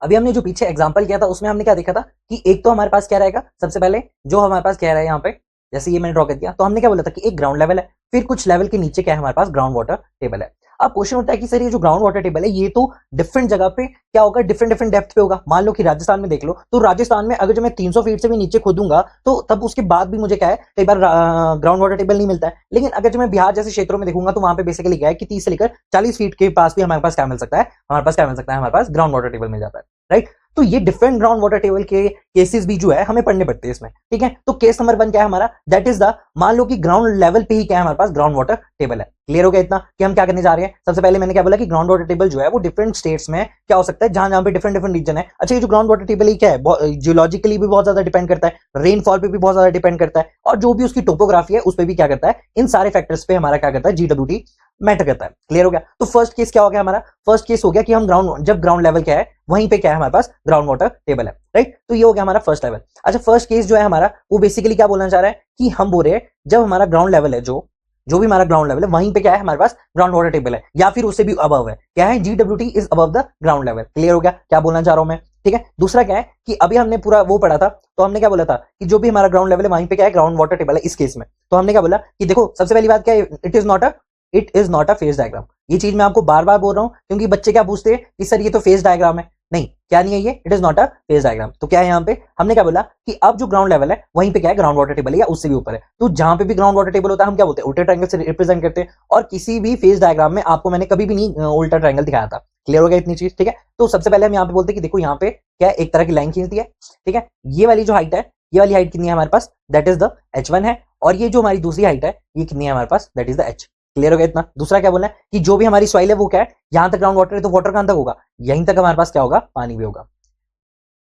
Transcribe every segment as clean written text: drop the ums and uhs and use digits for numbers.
अभी हमने जो पीछे एग्जांपल किया था उसमें हमने क्या देखा था कि एक तो हमारे पास क्या रहेगा, सबसे पहले जो हमारे पास क्या रहा है यहाँ पे, जैसे ये मैंने ड्रॉ कर दिया तो हमने क्या बोला था कि एक ग्राउंड लेवल है, फिर कुछ लेवल के नीचे क्या है हमारे पास ग्राउंड वाटर टेबल है। अब क्वेश्चन होता है कि सर ये जो ग्राउंड वाटर टेबल है ये तो डिफरेंट जगह पे क्या होगा, डिफरेंट डिफरेंट डेप्थ पे होगा। मान लो कि राजस्थान में देख लो, तो राजस्थान में अगर जो मैं 300 फीट से भी नीचे खोदूंगा तो तब उसके बाद भी मुझे क्या है, कई बार ग्राउंड वाटर टेबल नहीं मिलता है। लेकिन अगर जो मैं बिहार जैसे क्षेत्रों में देखूंगा तो वहां पे बेसिकली क्या है कि 30 से लेकर 40 फीट के पास भी हमारे पास क्या मिल सकता है, हमारे पास क्या मिल सकता है, हमारे पास ग्राउंड वाटर टेबल मिल जाता है, राइट। तो ये डिफरेंट ग्राउंड वाटर टेबल के केसेस भी जो है हमें पढ़ने पड़ते हैं इसमें, ठीक है। तो केस नंबर 1 क्या है हमारा, दैट इज द, मान लो कि ग्राउंड लेवल पे ही क्या है हमारे पास ग्राउंड वाटर टेबल है। क्लियर हो गया इतना कि हम क्या करने जा रहे हैं। सबसे पहले मैंने क्या बोला कि ग्राउंड वाटर टेबल जो है वो डिफरेंट स्टेट्स में क्या हो सकता है, जहां जहां पे डिफरेंट डिफरेंट रीजन है। अच्छा, ये जो ग्राउंड वाटर टेबल है क्या है, जियोलॉजिकली भी बहुत ज्यादा डिपेंड करता है, रेनफॉल पे भी बहुत ज्यादा डिपेंड करता है, और जो भी उसकी टोपोग्राफी है उस पर भी क्या करता है, इन सारे फैक्टर्स पे हमारा क्या करता है, जीडब्ल्यूटी मैटर करता है। क्लियर हो गया। तो फर्स्ट केस क्या हो गया हमारा, फर्स्ट केस हो गया कि हम जब ग्राउंड लेवल क्या है वहीं पे क्या है हमारे पास ग्राउंड वाटर टेबल है, राइट। तो ये हो गया हमारा फर्स्ट लेवल। अच्छा, फर्स्ट केस जो है हमारा वो बेसिकली क्या बोलना चाह रहा है कि हम बोल रहे हैं जब हमारा ग्राउंड लेवल है, जो भी हमारा ग्राउंड लेवल है वहीं पे क्या है हमारे पास ग्राउंड वाटर टेबल है, या फिर उससे भी अबव है, क्या है, GWT is above the ground level. Clear हो गया क्या बोलना चाह रहा हूं मैं, ठीक है। दूसरा क्या है कि अभी हमने पूरा वो पढ़ा था, तो हमने क्या बोला था कि जो भी हमारा ग्राउंड लेवल है वहीं पे क्या है ग्राउंड वाटर टेबल है। इस केस में तो हमने क्या बोला कि देखो सबसे पहली बात क्या है, it is not a phase diagram. ये चीज मैं आपको बार बार बोल रहा हूं क्योंकि बच्चे क्या पूछते हैं कि सर ये तो फेज डायग्राम है। नहीं, क्या नहीं है ये, it is not a phase diagram. तो क्या है यहाँ पे हमने क्या बोला कि अब जो ग्राउंड लेवल है वहीं पे क्या है ग्राउंड वाटर टेबल है या उससे भी ऊपर है। तो जहां पे भी ग्राउंड वाटर टेबल होता है हम क्या बोलते हैं, उल्टे ट्रायंगल से रिप्रेजेंट करते हैं। और किसी भी फेज डायग्राम में आपको मैंने कभी भी नहीं उल्टा ट्रायंगल दिखाया था। क्लियर हो गया इतनी चीज, ठीक है। तो सबसे पहले हम यहाँ पे बोलते हैं कि देखो यहाँ पे क्या एक तरह की लाइन खींच दी है, ठीक है। ये वाली जो हाइट है, ये वाली हाइट कितनी है हमारे पास, दैट इज द h1 है। और ये जो हमारी दूसरी हाइट है ये कितनी है हमारे पास, that is the h। Clear हो गया इतना। दूसरा क्या बोलना है कि जो भी हमारी सॉइल है वो क्या है, यहां तक ग्राउंड वाटर है तो वाटर कहां तक होगा, यहीं तक हमारे पास क्या होगा, पानी भी होगा।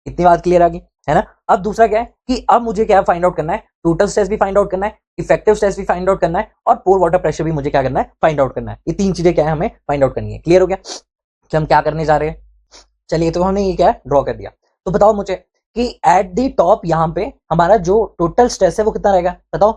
इतनी बात क्लियर आ गई है ना। अब दूसरा क्या है कि अब मुझे क्या फाइंड आउट करना है, टोटल स्ट्रेस भी फाइंड आउट करना है, इफेक्टिव स्ट्रेस भी फाइंड आउट करना है, और पोर वाटर प्रेशर भी मुझे क्या करना है, फाइंड आउट करना है। ये तीन चीजें क्या है हमें फाइंड आउट करनी है। क्लियर हो गया कि हम क्या करने जा रहे हैं। चलिए, तो हमने ये क्या है ड्रॉ कर दिया। तो बताओ मुझे कि एट द टॉप यहाँ पे हमारा जो टोटल स्ट्रेस है वो कितना रहेगा, बताओ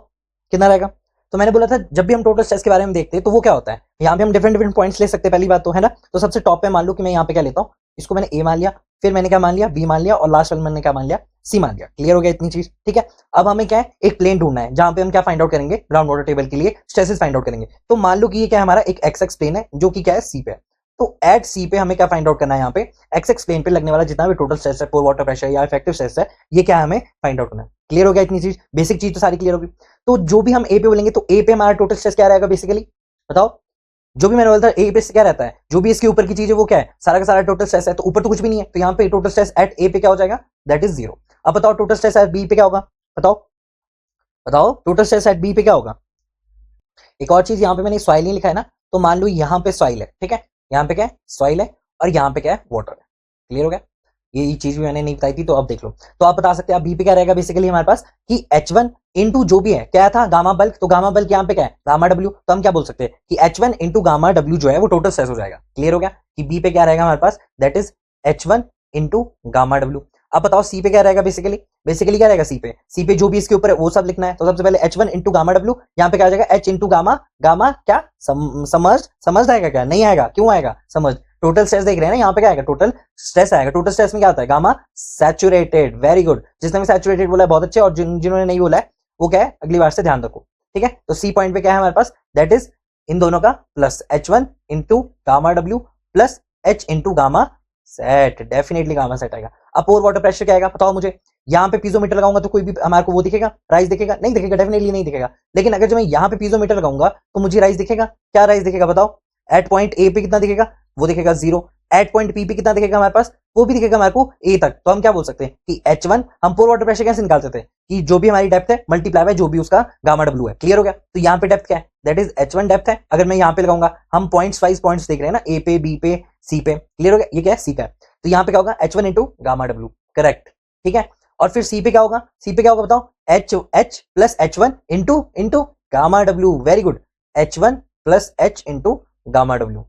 कितना रहेगा। तो मैंने बोला था जब भी हम टोटल स्ट्रेस के बारे में देखते हैं तो वो क्या होता है, यहाँ पे हम डिफरेंट डिफरेंट पॉइंट्स ले सकते हैं, पहली बात तो है ना। तो सबसे टॉप पे मान लो कि मैं यहाँ पे क्या लेता हूँ, इसको मैंने ए मान लिया, फिर मैंने क्या मान लिया, बी मान लिया, और लास्ट वाले मैंने क्या मान लिया, सी मान लिया। क्लियर हो गया इतनी चीज, ठीक है। अब हमें क्या है, एक प्लेन ढूंढना है जहां पे हम क्या फाइंड आउट करेंगे, ग्राउंड वाटर टेबल के लिए स्ट्रेसेस फाइंड आउट करेंगे। तो मान लो कि ये क्या है हमारा एक एक्स एक्स प्लेन है जो कि क्या है सी पे है। तो एट सी पे हमें क्या फाइंड आउट करना है, यहाँ पे एक्स एक्स प्लेन पे लगने वाला जितना भी टोटल स्ट्रेस है, पोर वाटर प्रेशर या इफेक्टिव स्ट्रेस है, ये क्या हमें फाइंड आउट करना है। क्लियर हो गया इतनी चीज, बेसिक चीज तो सारी क्लियर होगी। तो जो भी हम ए पे बोलेंगे तो ए पे हमारा टोटल स्ट्रेस क्या रहेगा बेसिकली, बताओ। जो भी मैंने बोला था ए पे क्या रहता है, जो भी इसके ऊपर की चीज है वो क्या है, सारा का सारा टोटल स्ट्रेस है। तो ऊपर तो कुछ भी नहीं है, तो यहाँ पे टोटल स्ट्रेस एट ए पे क्या हो जाएगा, दैट इज 0। अब बताओ टोटल स्ट्रेस एट बी पे क्या होगा, बताओ बताओ टोटल स्ट्रेस एट बी पे क्या होगा। एक और चीज यहाँ पे मैंने सॉइल नहीं लिखा है ना, तो मान लो यहाँ पे सॉइल है, ठीक है, यहाँ पे क्या है सॉइल है, और यहाँ पे क्या है वाटर है। क्लियर हो गया, ये चीज भी मैंने नहीं बताई थी, तो अब देख लो। तो आप बता सकते हैं अब बी पे क्या रहेगा बेसिकली हमारे पास कि H1 इंटू जो भी है क्या था गामा बल्क, तो गामा बल्क यहाँ पे क्या है गामा डब्ल्यू। तो हम क्या बोल सकते हैं कि H1 इंटू गामा डब्ल्यू जो है वो टोटल स्ट्रेस हो जाएगा। क्लियर हो गया कि बी पे क्या रहेगा हमारे पास, that is H1 into gamma W. अब बताओ सी पे क्या रहेगा बेसिकली क्या रहेगा सी पे जो भी इसके ऊपर है वो सब लिखना है। तो सबसे पहले H1 इंटू गामा डब्ल्यू, यहाँ पे क्या आ जाएगा H इंटू गामा, गामा क्या समझ आएगा क्या, नहीं आएगा, क्यों आएगा समझ। टोटल स्ट्रेस देख रहे हैं ना, यहाँ पे क्या आएगा टोटल स्ट्रेस आएगा। टोटल स्ट्रेस में क्या आता है गामा सैचुरेटेड। वेरी गुड, जिसने भी सैचुरेटेड बोला है बहुत अच्छे, और जिन्होंने नहीं बोला है वो क्या है अगली बार से ध्यान रखो, ठीक है। तो सी पॉइंट पे क्या है हमारे पास, दैट इज इन दोनों का plus H1 into gamma W plus H into gamma sat, definitely gamma sat आएगा। अब पोर वाटर प्रेशर क्या आएगा बताओ मुझे। यहाँ पे पीजोमीटर लगाऊंगा तो कोई भी हमारे को वो दिखेगा, राइज दिखेगा, नहीं दिखेगा, डेफिनेटली नहीं दिखेगा। लेकिन अगर जो मैं यहाँ पे पीजोमीटर लगाऊंगा तो मुझे राइज दिखेगा, क्या राइज दिखेगा बताओ। एट पॉइंट ए पे कितना दिखेगा, वो दिखेगा 0। एट पॉइंट पी पे कितना दिखेगा हमारे पास, वो भी दिखेगा हमारे को ए तक। तो हम क्या बोल सकते हैं कि H1 हम पोर वाटर प्रेशर कैसे निकाल सकते हैं कि जो भी हमारी डेप्थ है मल्टीप्लाई बाय जो भी उसका गामा डब्ल्यू है। क्लियर हो गया। तो यहाँ पे डेप्थ क्या है, दैट इज H1 डेप्थ है। अगर मैं यहाँ पे लगाऊंगा, हम पॉइंट्स वाइज पॉइंट्स देख रहे हैं ना, ए पे बी पे सी पे। क्लियर हो गया, ये क्या है सी का है। तो यहाँ पे क्या होगा H1 into gamma W, correct, ठीक है। और फिर सी पे क्या होगा, सी पे क्या होगा बताओ, H plus H1 into gamma W. Very good, H1 plus H into gamma W,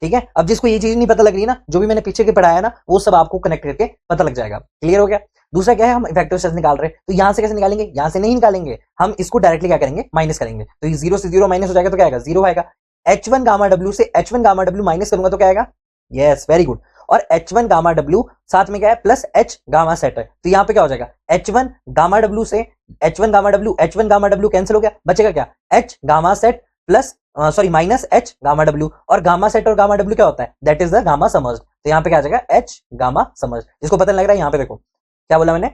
ठीक है। अब जिसको ये चीज नहीं पता लग रही ना, जो भी मैंने पीछे के पढ़ाया ना, वो सब आपको कनेक्ट करके पता लग जाएगा। क्लियर हो गया। दूसरा क्या है, हम इफेक्टिव स्ट्रेस निकाल रहे हैं, तो यहां से कैसे निकालेंगे, यहां से नहीं निकालेंगे, हम इसको डायरेक्टली क्या करेंगे, माइनस करेंगे। तो ये 0 से 0 माइनस हो जाएगा तो क्या आएगा, 0 आएगा। H1 गामा डब्ल्यू से H1 गामा डब्ल्यू माइनस करूंगा तो क्या आएगा, यस वेरी गुड। और H1 गामा डब्ल्यू साथ में क्या है प्लस H गामा सेट है, तो यहाँ पे क्या हो जाएगा H1 गामा डब्ल्यू से H1 गामा डब्ल्यू कैंसिल हो गया, बचेगा क्या H gamma sat plus sorry minus H gamma W, और गामा सेट और गामा डब्ल्यू क्या होता है दैट इज द गामा समर्ज्ड, तो यहाँ पे क्या आ जाएगा H गामा समर्ज्ड। जिसको पता नहीं लग रहा है यहाँ पे देखो क्या बोला मैंने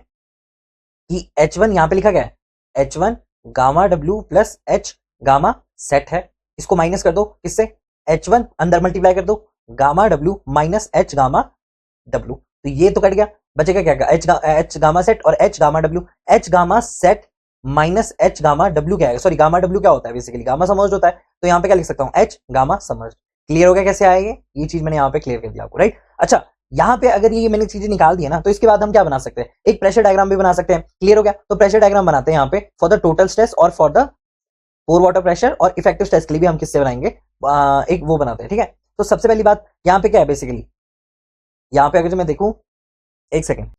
कि H1 यहाँ पे लिखा गया है H1 gamma W plus H gamma sat है, इसको माइनस कर दो किससे H1 अंदर मल्टीप्लाई कर दो gamma W minus H gamma W, तो ये तो कट गया, बचेगा क्या H गामा सेट और H gamma W, H gamma sat minus H gamma W क्या है, सॉरी गामा डब्ल्यू क्या होता है बेसिकली गामा समर्ज्ड होता है, तो यहाँ पे क्या लिख सकता हूँ H गामा समर्ज्ड। क्लियर हो गया कैसे आएगा ये चीज मैंने यहाँ पे क्लियर कर दिया आपको, राइट। अच्छा यहाँ पे अगर ये मैंने चीजें निकाल दी है ना, तो इसके बाद हम क्या बना सकते हैं, एक प्रेशर डायग्राम भी बना सकते हैं। क्लियर हो गया, तो प्रेशर डायग्राम बनाते हैं यहाँ पे फॉर द टोटल स्ट्रेस और for the pore water pressure, और इफेक्टिव स्ट्रेस के लिए भी हम किससे बनाएंगे एक वो बनाते हैं, ठीक है। तो सबसे पहली बात यहाँ पे क्या है बेसिकली, यहाँ पे अगर मैं देखूं एक सेकेंड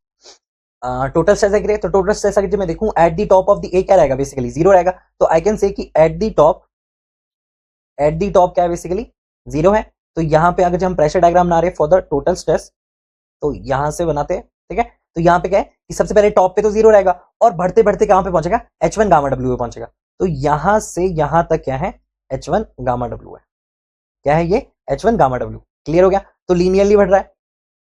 टोटल स्ट्रेस है, तो टोटल स्ट्रेस अगर मैं देखूं eight the top of the ए क्या रहेगा बेसिकली जीरो रहेगा, तो आई कैन से कि एट द टॉप क्या है बेसिकली जीरो है। तो यहाँ पे अगर हम प्रेशर डायग्राम बना रहे फॉर द टोटल स्ट्रेस, तो यहां से बनाते हैं, ठीक है। तो यहाँ पे क्या है कि सबसे पहले टॉप पे तो जीरो रहेगा और बढ़ते बढ़ते कहां पे पहुंचेगा H1 गामा डब्ल्यू पे पहुंचेगा, तो यहां से यहां तक क्या है H1 गामा डब्ल्यू है, क्या है ये H1 गामा डब्ल्यू। क्लियर हो गया, तो लीनियरली बढ़ रहा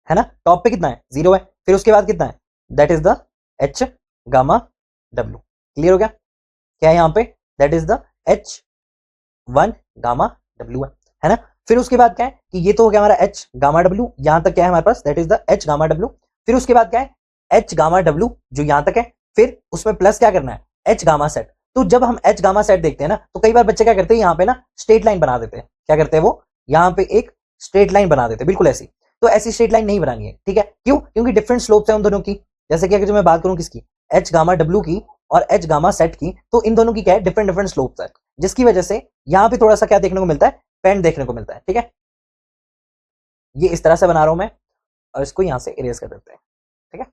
है ना, टॉप पे कितना है जीरो है, फिर उसके बाद कितना है that is the H gamma W. Clear हो गया, क्या है यहाँ पे that is the H1 gamma W है ना। फिर उसके बाद क्या है कि ये तो हो गया हमारा H गामा डब्ल्यू, यहां तक क्या है हमारे पास that is the H gamma W. फिर उसके बाद क्या है H गामा डब्ल्यू जो यहां तक है, फिर उसमें प्लस क्या करना है H गामा सेट। तो जब हम H गामा सेट देखते हैं ना, तो कई बार बच्चे क्या करते हैं यहाँ पे ना स्ट्रेट लाइन बना देते हैं, क्या करते हैं वो यहाँ पे एक स्ट्रेट लाइन बना देते हैं बिल्कुल ऐसी, तो ऐसी स्ट्रेट लाइन नहीं बनानी है, ठीक है। क्यों, क्योंकि डिफरेंट स्लोप्स है उन दोनों की। जैसे कि अगर मैं बात करूं किसकी H गामा डब्ल्यू की और H गामा सेट की, तो इन दोनों की क्या है डिफरेंट डिफरेंट स्लोप्स है, जिसकी वजह से यहाँ पे थोड़ा सा क्या देखने को मिलता है पेंट देखने को मिलता है, ठीक है। ये इस तरह से बना रहा हूं मैं और इसको यहां से इरेज कर देते हैं, ठीक है।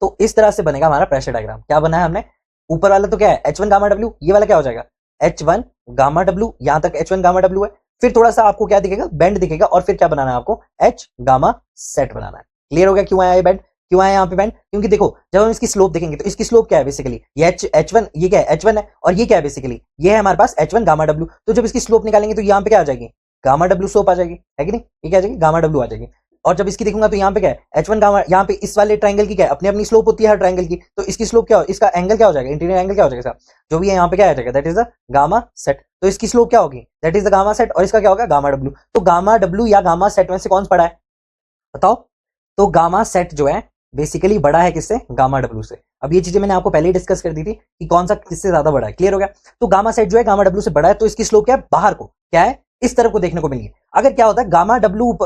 तो इस तरह से बनेगा हमारा प्रेशर डायग्राम। क्या बना है हमने, ऊपर वाला तो क्या है H1 गामा डब्ल्यू, ये वाला क्या हो जाएगा H1 गामा डब्ल्यू, यहां तक H1 गामा डब्ल्यू है, फिर थोड़ा सा आपको क्या दिखेगा बेंड दिखेगा, और फिर क्या बनाना है आपको H गामा सेट बनाना है। क्लियर हो गया क्यों आया ये बेंड, क्यों आया यहाँ पे बेंड, क्योंकि देखो जब हम इसकी स्लोप देखेंगे तो इसकी स्लोप क्या है बेसिकली ये H1, ये क्या है H1 है, और ये क्या है बेसिकली ये है हमारे पास H1 गामा डब्ल्यू। तो जब इसकी स्लोप निकालेंगे तो यहाँ पे क्या आ जाएगी गामा डब्ल्यू स्लोप आ जाएगी, है कि नहीं, ये क्या आ जाएगी गामा डब्ल्यू आ जाएगी। और जब इसकी देखूंगा तो यहाँ पे क्या है H1 गामा, यहाँ पे इस वाले ट्रायंगल की क्या है अपनी अपनी स्लोप होती है हर ट्रायंगल की, तो इसकी स्लोप क्या हो, इसका एंगल क्या हो जाएगा इंटीरियर एंगल क्या हो जाएगा जो भी है यहाँ पे क्या आ जाएगा that is the gamma sat. तो इसकी स्लोप क्या होगी that is the gamma sat, और इसका क्या होगा गामा डब्ल्यू। तो गामा डब्ल्यू या गामा सेट में से कौन सा बड़ा है बताओ, तो गामा सेट जो है बेसिकली बड़ा है किससे गामा डब्ल्यू से। अब ये चीजें मैंने आपको पहले ही डिस्कस कर दी थी कि कौन सा किससे ज्यादा बड़ा है। क्लियर हो गया, तो गामा सेट जो है गामा डब्ल्यू से बड़ा है, तो इसकी स्लोप क्या है बाहर को क्या है इस तरफ को देखने को मिली है। अगर क्या होता है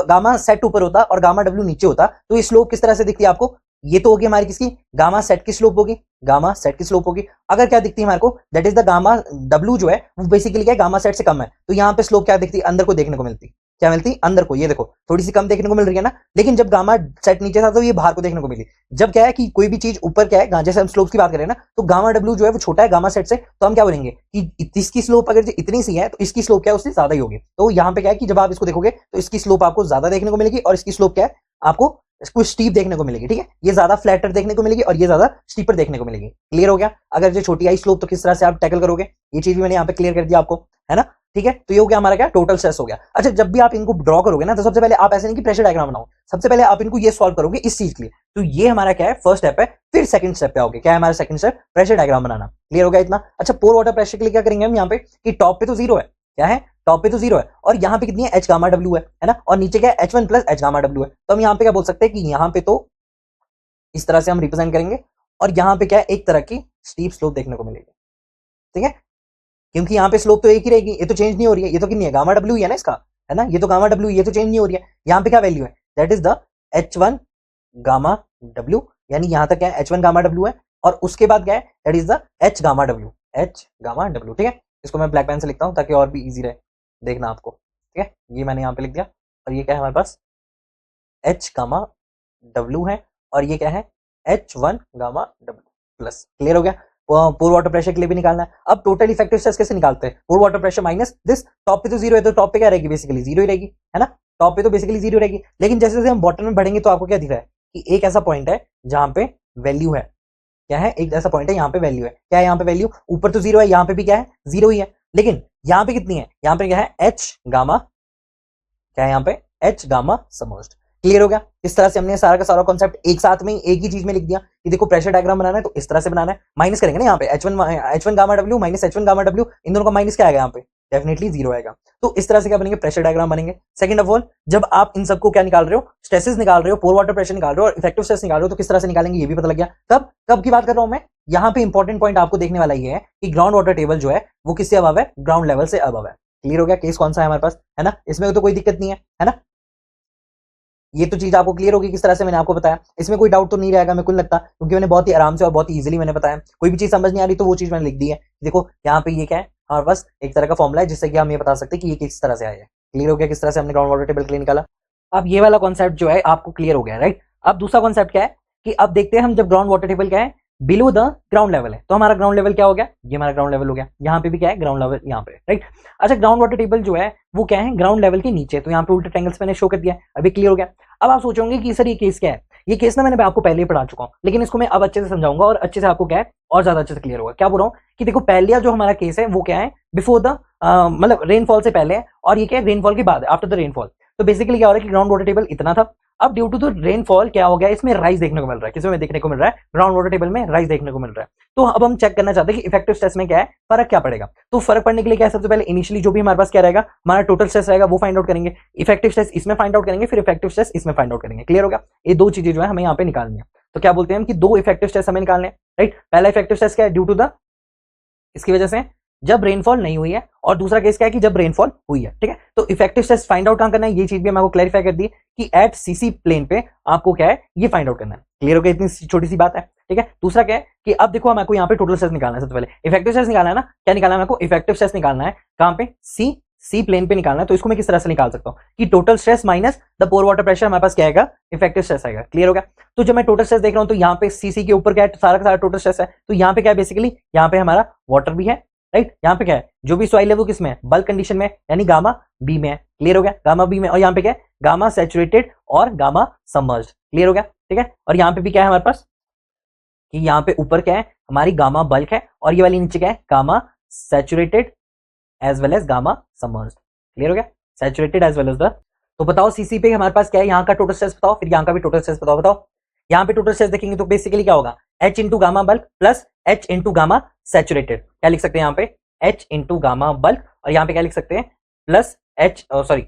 गामा सेट ऊपर होता और गामा डब्ल्यू नीचे होता, तो ये स्लोप किस तरह से दिखती है आपको, ये तो होगी हमारी किसकी गामा सेट की स्लोप होगी, गामा सेट की स्लोप होगी। अगर क्या दिखती है हमारे को that is the gamma W जो है वो बेसिकली क्या है गामा सेट से कम है, तो यहाँ पे स्लोप क्या दिखती है अंदर को देखने को मिलती, क्या मिलती अंदर को, ये देखो थोड़ी सी कम देखने को मिल रही है ना। लेकिन जब गामा सेट नीचे था तो ये बाहर को देखने को मिली। जब क्या है कि कोई भी चीज ऊपर क्या है जैसे हम स्लोप की बात करें ना, तो गामा डब्ल्यू जो है वो छोटा है गामा सेट से, तो हम क्या बोलेंगे कि इसकी स्लोप अगर इतनी सी है तो इसकी स्लोप क्या है उससे ज्यादा ही होगी। तो यहाँ पे क्या है कि जब आप इसको देखोगे तो इसकी स्लोप आपको ज्यादा देखने को मिलेगी और इसकी स्लोप क्या है आपको कुछ स्टीप देखने को मिलेगी, ठीक है। ये ज्यादा फ्लैटर देखने को मिलेगी और ये ज्यादा स्टीपर देखने को मिलेगी। क्लियर हो गया, अगर जो छोटी आई स्लोप तो किस तरह से आप टैकल करोगे, ये चीज भी मैंने यहाँ पे क्लियर कर दिया आपको, है ना, ठीक है। तो ये हो गया हमारा क्या टोटल स्ट्रेस हो गया। अच्छा जब भी आप इनको ड्रॉ करोगे ना, तो सबसे पहले आप ऐसे नहीं कि प्रेशर डायग्राम बनाओ, सबसे पहले आप इनको ये सॉल्व करोगे इस चीज के लिए। तो ये हमारा क्या है फर्स्ट स्टेप है, फिर सेकंड स्टेप पे आओगे, क्या है हमारा सेकंड स्टेप प्रेशर डायग्राम बनाना। क्लियर हो गया इतना। अच्छा पोर वाटर प्रेशर के लिए क्या करेंगे हम यहाँ पे कि टॉप पे तो जीरो है, क्या है टॉप पे तो जीरो है, और यहाँ पे कितनी है H गामा डब्ल्यू है ना, और नीचे क्या है H1 plus H gamma W है। तो हम यहाँ पे क्या बोल सकते हैं कि यहाँ पे तो इस तरह से हम रिप्रेजेंट करेंगे, और यहाँ पे क्या है एक तरह की स्टीप स्लोप देखने को मिलेगी, ठीक है, क्योंकि यहाँ पे स्लोप तो एक ही रहेगी, ये तो चेंज नहीं हो रही है, ये तो कितनी है गामा डब्ल्यू है ना इसका, है ना, ये तो गामा डब्ल्यू, ये तो चेंज नहीं हो रही है। यहाँ पे क्या वैल्यू है that is the H1 gamma W, यानी यहाँ तक क्या है H1 गामा डब्ल्यू है, और उसके बाद क्या है that is the H gamma W, H gamma W, ठीक है। इसको मैं ब्लैक पेन से लिखता हूँ ताकि और भी इजी रहे देखना आपको, ठीक है। ये मैंने यहाँ पे लिख दिया, और ये क्या है हमारे पास H गामा डब्ल्यू है, और ये क्या है H1 gamma W plus. Clear हो गया। पोर वाटर प्रेशर के लिए भी निकालना है। अब टोटल इफेक्टिव स्ट्रेस कैसे निकालते हैं, pore water pressure minus this, top पे तो जीरो है तो टॉप पे क्या रहेगी बेसिकली जीरो ही रहेगी, है ना, टॉप पे तो बेसिकली जीरो रहेगी, लेकिन जैसे जैसे हम बॉटम में बढ़ेंगे तो आपको क्या दिख रहा है कि एक ऐसा पॉइंट है जहां पे वैल्यू है। क्या है? एक ऐसा पॉइंट है यहाँ पे वैल्यू है। क्या है यहाँ पे वैल्यू? ऊपर तो जीरो है, यहाँ पे भी क्या है? जीरो ही है, लेकिन यहाँ पे कितनी है? यहाँ पे क्या है? एच गामा, क्या है यहाँ पे? H gamma समर्ज्ड। क्लियर हो गया? इस तरह से हमने सारा का सारा कॉन्सेप्ट एक साथ में एक ही चीज में लिख दिया कि देखो प्रेशर डायग्राम बनाना है तो इस तरह से बनाना है। माइनस करेंगे ना यहाँ पे H1 gamma W minus H1 gamma W, इन दोनों का माइनस क्या आएगा यहाँ पे? डेफिनेटली जीरो आएगा। तो इस तरह से क्या बनेंगे? प्रेशर डायग्राम बनेंगे। सेकंड ऑफ ऑल, जब आप इन सबको क्या निकाल रहे हो? स्ट्रेसेस निकाल रहे हो, पोर वाटर प्रेशर निकाल रहे हो और इफेक्टिव स्ट्रेस निकाल रहे हो, तो किस तरह से निकालेंगे ये भी पता लग गया। कब कब की बात कर रहा हूं मैं? यहाँ पे इंपॉर्टेंट पॉइंट आपको देखने वाला ये है कि ग्राउंड वाटर टेबल जो है वो किससे अबव है? ग्राउंड लेवल से अबव है। क्लियर हो गया? केस कौन सा है हमारे पास, है ना? इसमें तो कोई दिक्कत नहीं है ना? ये तो चीज आपको क्लियर होगी किस तरह से मैंने आपको बताया। इसमें कोई डाउट तो नहीं रहेगा मेरे को लगता, क्योंकि मैंने बहुत ही आराम से और बहुत ही इजीली मैंने बताया। कोई भी चीज समझ नहीं आ रही तो वो चीज मैंने लिख दी है। देखो यहाँ पे ये क्या है? हमारे पास एक तरह का फॉर्मुला है जिससे कि हम ये बता सकते हैं कि ये किस तरह से आया है। क्लियर हो गया किस तरह से हमने ग्राउंड वाटर टेबल के लिए निकाला? अब ये वाला कॉन्सेप्ट जो है आपको क्लियर हो गया, राइट? अब दूसरा कॉन्सेप्ट क्या है कि अब देखते हैं हम, जब ग्राउंड वाटर टेबल क्या है? बिलो द ग्राउंड लेवल है, तो हमारा ग्राउंड लेवल क्या हो गया? ये हमारा ग्राउंड लेवल हो गया। यहाँ पे भी क्या है? ग्राउंड लेवल यहाँ पे, राइट? अच्छा, ग्राउंड वाटर टेबल जो है वो क्या है? ग्राउंड लेवल के नीचे, तो यहाँ पे उल्टे ट्रायंगल्स मैंने शो कर दिया। अभी क्लियर हो गया? अब आप सोचोगे कि सर ये केस क्या है? ये केस ना मैंने आपको पहले ही पढ़ा चुका हूँ, लेकिन इसको मैं अब अच्छे से समझाऊंगा और अच्छे से आपको क्या है और ज्यादा अच्छे से क्लियर होगा। क्या बोल रहा हूँ कि देखो पहले जो हमारा केस है वो क्या है? बिफोर द मतलब रेनफॉल से पहले है, और ये क्या है? रेनफॉल के बाद, आफ्टर द रेनफॉल। तो बेसिकली क्या हो रहा है कि ग्राउंड वाटर टेबल इतना था, अब ड्यू टू द रेनफॉल क्या हो गया? इसमें राइज देखने को मिल रहा है। किसमें देखने को मिल रहा है? ग्राउंड वाटर टेबल में राइज देखने को मिल रहा है। तो अब हम चेक करना चाहते हैं कि इफेक्टिव स्ट्रेस में क्या है, फर्क क्या पड़ेगा। तो फर्क पड़ने के लिए क्या है? सबसे पहले इनिशियली जो भी हमारे पास क्या रहेगा, हमारा टोटल स्ट्रेस रहेगा वो फाइंड आउट करेंगे, इफेक्टिव स्ट्रेस इसमें फाइंड आउट करेंगे, फिर इफेक्टिव स्ट्रेस इसमें फाइंड आउट करेंगे। क्लियर होगा? ये दो चीजें जो है हमें यहाँ पे निकालनी है। तो क्या बोलते हैं हम कि दो इफेक्टिव स्ट्रेस हमें निकालने हैं, राइट? पहला इफेक्टिव स्ट्रेस क्या है? ड्यू टू द, इसकी वजह से जब रेनफॉल नहीं हुई है, और दूसरा केस क्या है कि जब रेनफॉल हुई है। ठीक है, तो इफेक्टिव स्ट्रेस फाइंड आउट कहां करना है, ये चीज भी मैं आपको क्लैरिफाई कर दी कि एट सीसी प्लेन पे आपको क्या है ये फाइंड आउट करना है। क्लियर हो गया? इतनी छोटी सी बात है। ठीक है, दूसरा क्या है कि अब देखो हमको यहाँ पे टोटल स्ट्रेस निकालना है। सबसे पहले इफेक्टिव स्ट्रेस निकालना है ना, क्या निकालना है हमको? इफेक्टिव स्ट्रेस निकालना है कहां पे? सी प्लेन पे निकालना है। तो इसको मैं किस तरह से निकाल सकता हूं कि total stress minus the pore water pressure हमारे पास क्या आएगा? इफेक्टिव स्ट्रेस आएगा। क्लियर हो गया? तो जब मैं टोटल स्ट्रेस देख रहा हूं तो यहाँ पे सीसी के ऊपर क्या है? सारा का सारा टोटल स्ट्रेस है। तो यहाँ पे क्या है? बेसिकली यहाँ पे हमारा वाटर भी है, राइट? यहाँ पे क्या है? जो भी सॉइल है वो किसमें है? बल्क कंडीशन में, यानी गामा बी में है। क्लियर हो गया? गामा बी में। और यहाँ पे क्या है? गामा सैचुरेटेड और गामा सबमर्ज्ड। क्लियर हो गया? ठीक है, और यहाँ पे भी क्या है हमारे पास कि यहाँ पे ऊपर क्या है? हमारी गामा बल्क है, और ये वाली नीचे क्या है? Gamma saturated as well as gamma submerged. Clear हो गया? Saturated as well as the, तो बताओ सीसी पे हमारे पास क्या है? यहाँ का टोटल स्ट्रेस बताओ, फिर यहाँ का भी टोटल स्ट्रेस बताओ। यहाँ पे टोटल स्ट्रेस देखेंगे तो बेसिकली क्या होगा? H into gamma bulk plus H into gamma saturated. क्या लिख सकते हैं यहाँ पे? H इंटू गामा बल्क, और यहाँ पे क्या लिख सकते हैं? प्लस H, सॉरी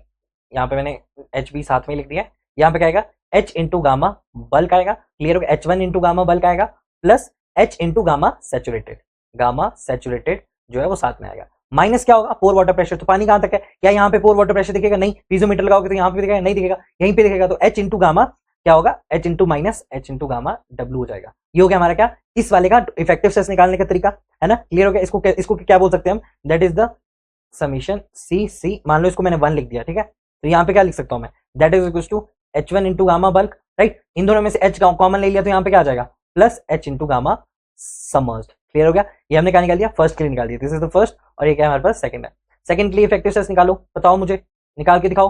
यहाँ पे मैंने H भी साथ में लिख दिया है। यहाँ पे क्या आएगा? H इंटू गामा बल्क आएगा। क्लियर हो गया? H1 इंटू गामा बल्क आएगा plus H into gamma saturated. Gamma saturated जो है वो साथ में आएगा। माइनस क्या होगा? Pore water pressure. तो पानी कहां तक है? क्या यहाँ पे पोर वाटर प्रेशर दिखेगा? नहीं। पीजोमीटर लगाओगे तो यहाँ पे दिखेगा? नहीं दिखेगा। यहीं पे दिखेगा। तो H इंटू गामा क्या होगा? H into minus H into gamma W हो जाएगा। ये हो गया हमारा क्या? इस वाले का इफेक्टिव स्ट्रेस निकालने का तरीका, है ना? क्लियर हो गया? इसको क्या बोल सकते हैं हम? दैट इज द समीशन सी। मान लो इसको मैंने 1 लिख दिया, ठीक है? तो यहाँ पे क्या लिख सकता हूं मैं? That is equal to H1 into gamma bulk, right? इन दोनों में से H कॉमन ले लिया तो यहाँ पे क्या आ जाएगा? Plus H into gamma submerged. Clear हो गया? ये हमने क्या निकाल दिया? फर्स्ट के लिए निकाल दिया। दिस इज द फर्स्ट, और ये क्या है हमारे पास? सेकंड है। सेकंड के लिए इफेक्टिव स्ट्रेस निकालो, बताओ मुझे, निकाल के दिखाओ,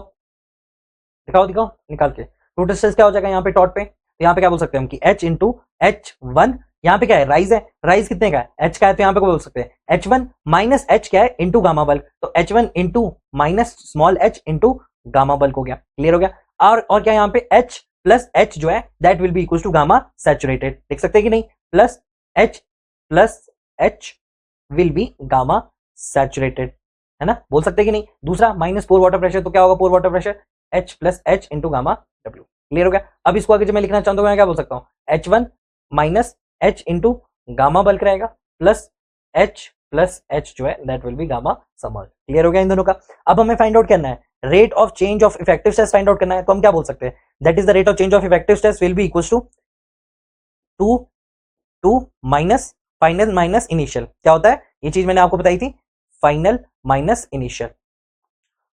निकाल के। टोटल स्ट्रेस क्या हो जाएगा यहाँ पे टॉट पे? तो यहाँ पे क्या बोल सकते हैं हम कि H इंटू H1, यहाँ पे क्या है? राइज है। राइज कितने का है? H का है, तो यहाँ पे बोल सकते हैं H1 माइनस H क्या है? Into gamma bulk. तो H1 into minus small h into gamma bulk हो गया। क्लियर हो गया? और क्या यहाँ पे? H प्लस H जो है that will be equal to gamma saturated. देख सकते हैं कि नहीं? Plus H will be gamma saturated, है ना? बोल सकते हैं कि नहीं? दूसरा माइनस पोर वाटर प्रेशर, तो क्या होगा? Pore water pressure H plus H into gamma W। Clear हो गया? अब इसको आगे जब मैं लिखना चाहता हूँ मैं क्या बोल सकता हूँ? H1 minus H into gamma bulk रहेगा प्लस H प्लस H जो है that will be gamma submerged. Clear हो गया इन दोनों का? अब हमें फाइंड आउट करना है rate of change of effective stress find out करना है। तो हम क्या बोल सकते हैं? That is the rate of change of effective stress will be equal to 2 minus final minus initial. क्या होता है? ये चीज मैंने आपको बताई थी, फाइनल माइनस इनिशियल।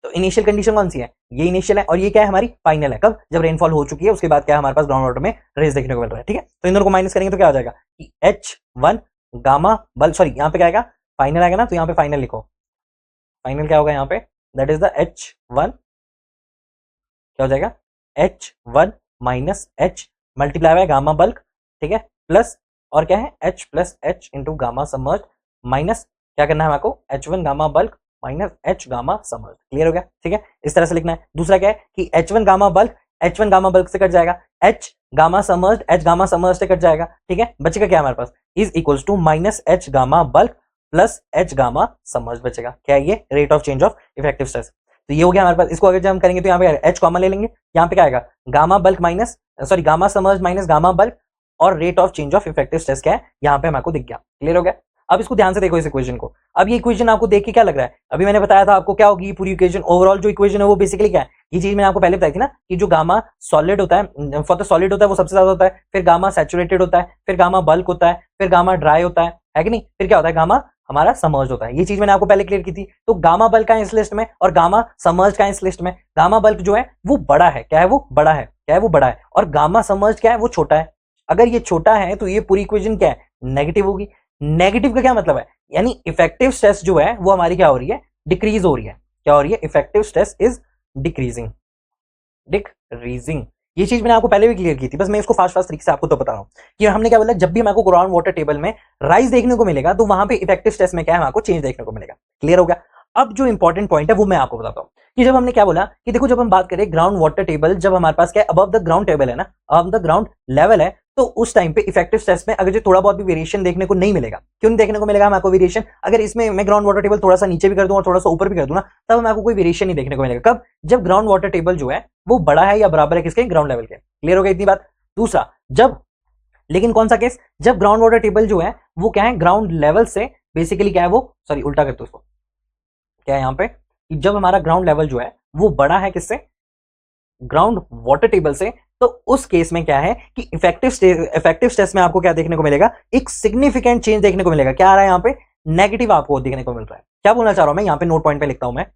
तो इनिशियल कंडीशन कौन सी है? ये इनिशियल है, और ये क्या है? हमारी फाइनल है। कब? जब रेनफॉल हो चुकी है, उसके बाद क्या है हमारे पास? ग्राउंड वाटर में रेस देखने को मिल रहा है। ठीक है, तो इन दोनों को माइनस करेंगे तो क्या आ जाएगा कि H1 गामा बल, सॉरी यहाँ पे क्या आएगा? फाइनल आएगा ना, तो यहाँ पे फाइनल लिखो। फाइनल क्या होगा यहाँ पे? दैट इज द H1 क्या हो जाएगा, H1 minus H multiply by gamma bulk, ठीक है, प्लस और क्या है H plus H into gamma submerge minus क्या करना है आपको, H1 gamma bulk minus H gamma submerge. Clear हो गया, ठीक है, इस तरह से लिखना है। दूसरा क्या है कि H1 गामा बल्क से कट जाएगा, H गामा समर्ज से कट जाएगा, ठीक है, बचेगा क्या हमारे पास, is equals to minus H gamma bulk plus H gamma submerged बचेगा। क्या है ये, rate of change of effective stress. तो ये हो गया हमारे पास। इसको अगर जब हम करेंगे तो यहाँ पे H कॉमन ले लेंगे, यहाँ पे क्या आएगा, gamma bulk minus gamma submerged minus gamma bulk और rate of change of effective stress क्या है यहाँ पे हमको दिख गया। क्लियर हो गया। अब इसको ध्यान से देखो इस इक्वेशन को। अब ये इक्वेशन आपको देख के क्या लग रहा है, अभी मैंने बताया था आपको क्या होगी पूरी इक्वेशन, ओवरऑल जो इक्वेशन है वो बेसिकली क्या है, ये चीज मैंने आपको पहले बताई थी ना कि जो गामा सॉलिड होता है, फॉर द सॉलिड होता है वो सबसे ज्यादा होता है, फिर गामा सैचुरेटेड होता है, फिर गामा बल्क होता है, फिर गामा ड्राई होता है कि नहीं, फिर क्या होता है गामा हमारा समर्ज होता है। ये चीज मैंने आपको पहले क्लियर की थी। तो गामा बल्क का इस लिस्ट में और गामा समर्ज का इस लिस्ट में, गामा बल्क जो है वो बड़ा है, क्या है वो बड़ा है, क्या है वो बड़ा है, और गामा समर्ज क्या है वो छोटा है। अगर ये छोटा है तो ये पूरी इक्वेशन क्या है, नेगेटिव होगी। नेगेटिव का क्या मतलब है, यानी इफेक्टिव स्ट्रेस जो है वो हमारी क्या हो रही है, डिक्रीज हो रही है। क्या हो रही है, effective stress is decreasing, decreasing. ये चीज मैंने आपको पहले भी क्लियर की थी, बस मैं इसको फास्ट फास्ट तरीके से आपको तो बता रहा हूं कि हमने क्या बोला, जब भी हमको ग्राउंड वाटर टेबल में राइज देखने को मिलेगा तो वहां पे इफेक्टिव स्ट्रेस में क्या है हमको चेंज देखने को मिलेगा। क्लियर हो गया। अब जो इंपॉर्टेंट पॉइंट है वो मैं आपको बताता हूं कि जब हमने क्या बोला कि देखो, जब हम बात करें ग्राउंड वाटर टेबल, जब हमारे पास क्या है अबव द ग्राउंड टेबल है ना, अबव द ग्राउंड लेवल है, तो उस टाइम पे इफेक्टिव स्ट्रेस में अगर जो थोड़ा बहुत भी वेरिएशन देखने को नहीं मिलेगा, क्यों नहीं देखने को मिलेगा हमको वेरिएशन, अगर इसमें मैं ग्राउंड वाटर टेबल थोड़ा सा नीचे भी कर दूं और थोड़ा सा ऊपर भी कर दूं ना, तब हमको कोई वेरिएशन नहीं देखने को मिलेगा। कब, जब ग्राउंड वाटर टेबल जो है वो बड़ा है या बराबर है किसके, ग्राउंड लेवल के। क्लियर हो गया इतनी बात। दूसरा, जब, लेकिन कौन सा केस, जब ग्राउंड वाटर टेबल जो है वो क्या है ग्राउंड लेवल से बेसिकली क्या है वो, सॉरी उल्टा करते उसको, क्या है यहाँ पे, जब हमारा ग्राउंड लेवल जो है वो बड़ा है किससे, ग्राउंड वाटर टेबल से, तो उस केस में क्या है कि इफेक्टिव स्ट्रेस में आपको क्या देखने को मिलेगा, एक सिग्निफिकेंट चेंज देखने को मिलेगा। क्या आ रहा है यहाँ पे, नेगेटिव आपको देखने को मिल रहा है। क्या बोलना चाह रहा हूं मैं, यहाँ पे नोट पॉइंट पे लिखता हूं मैं,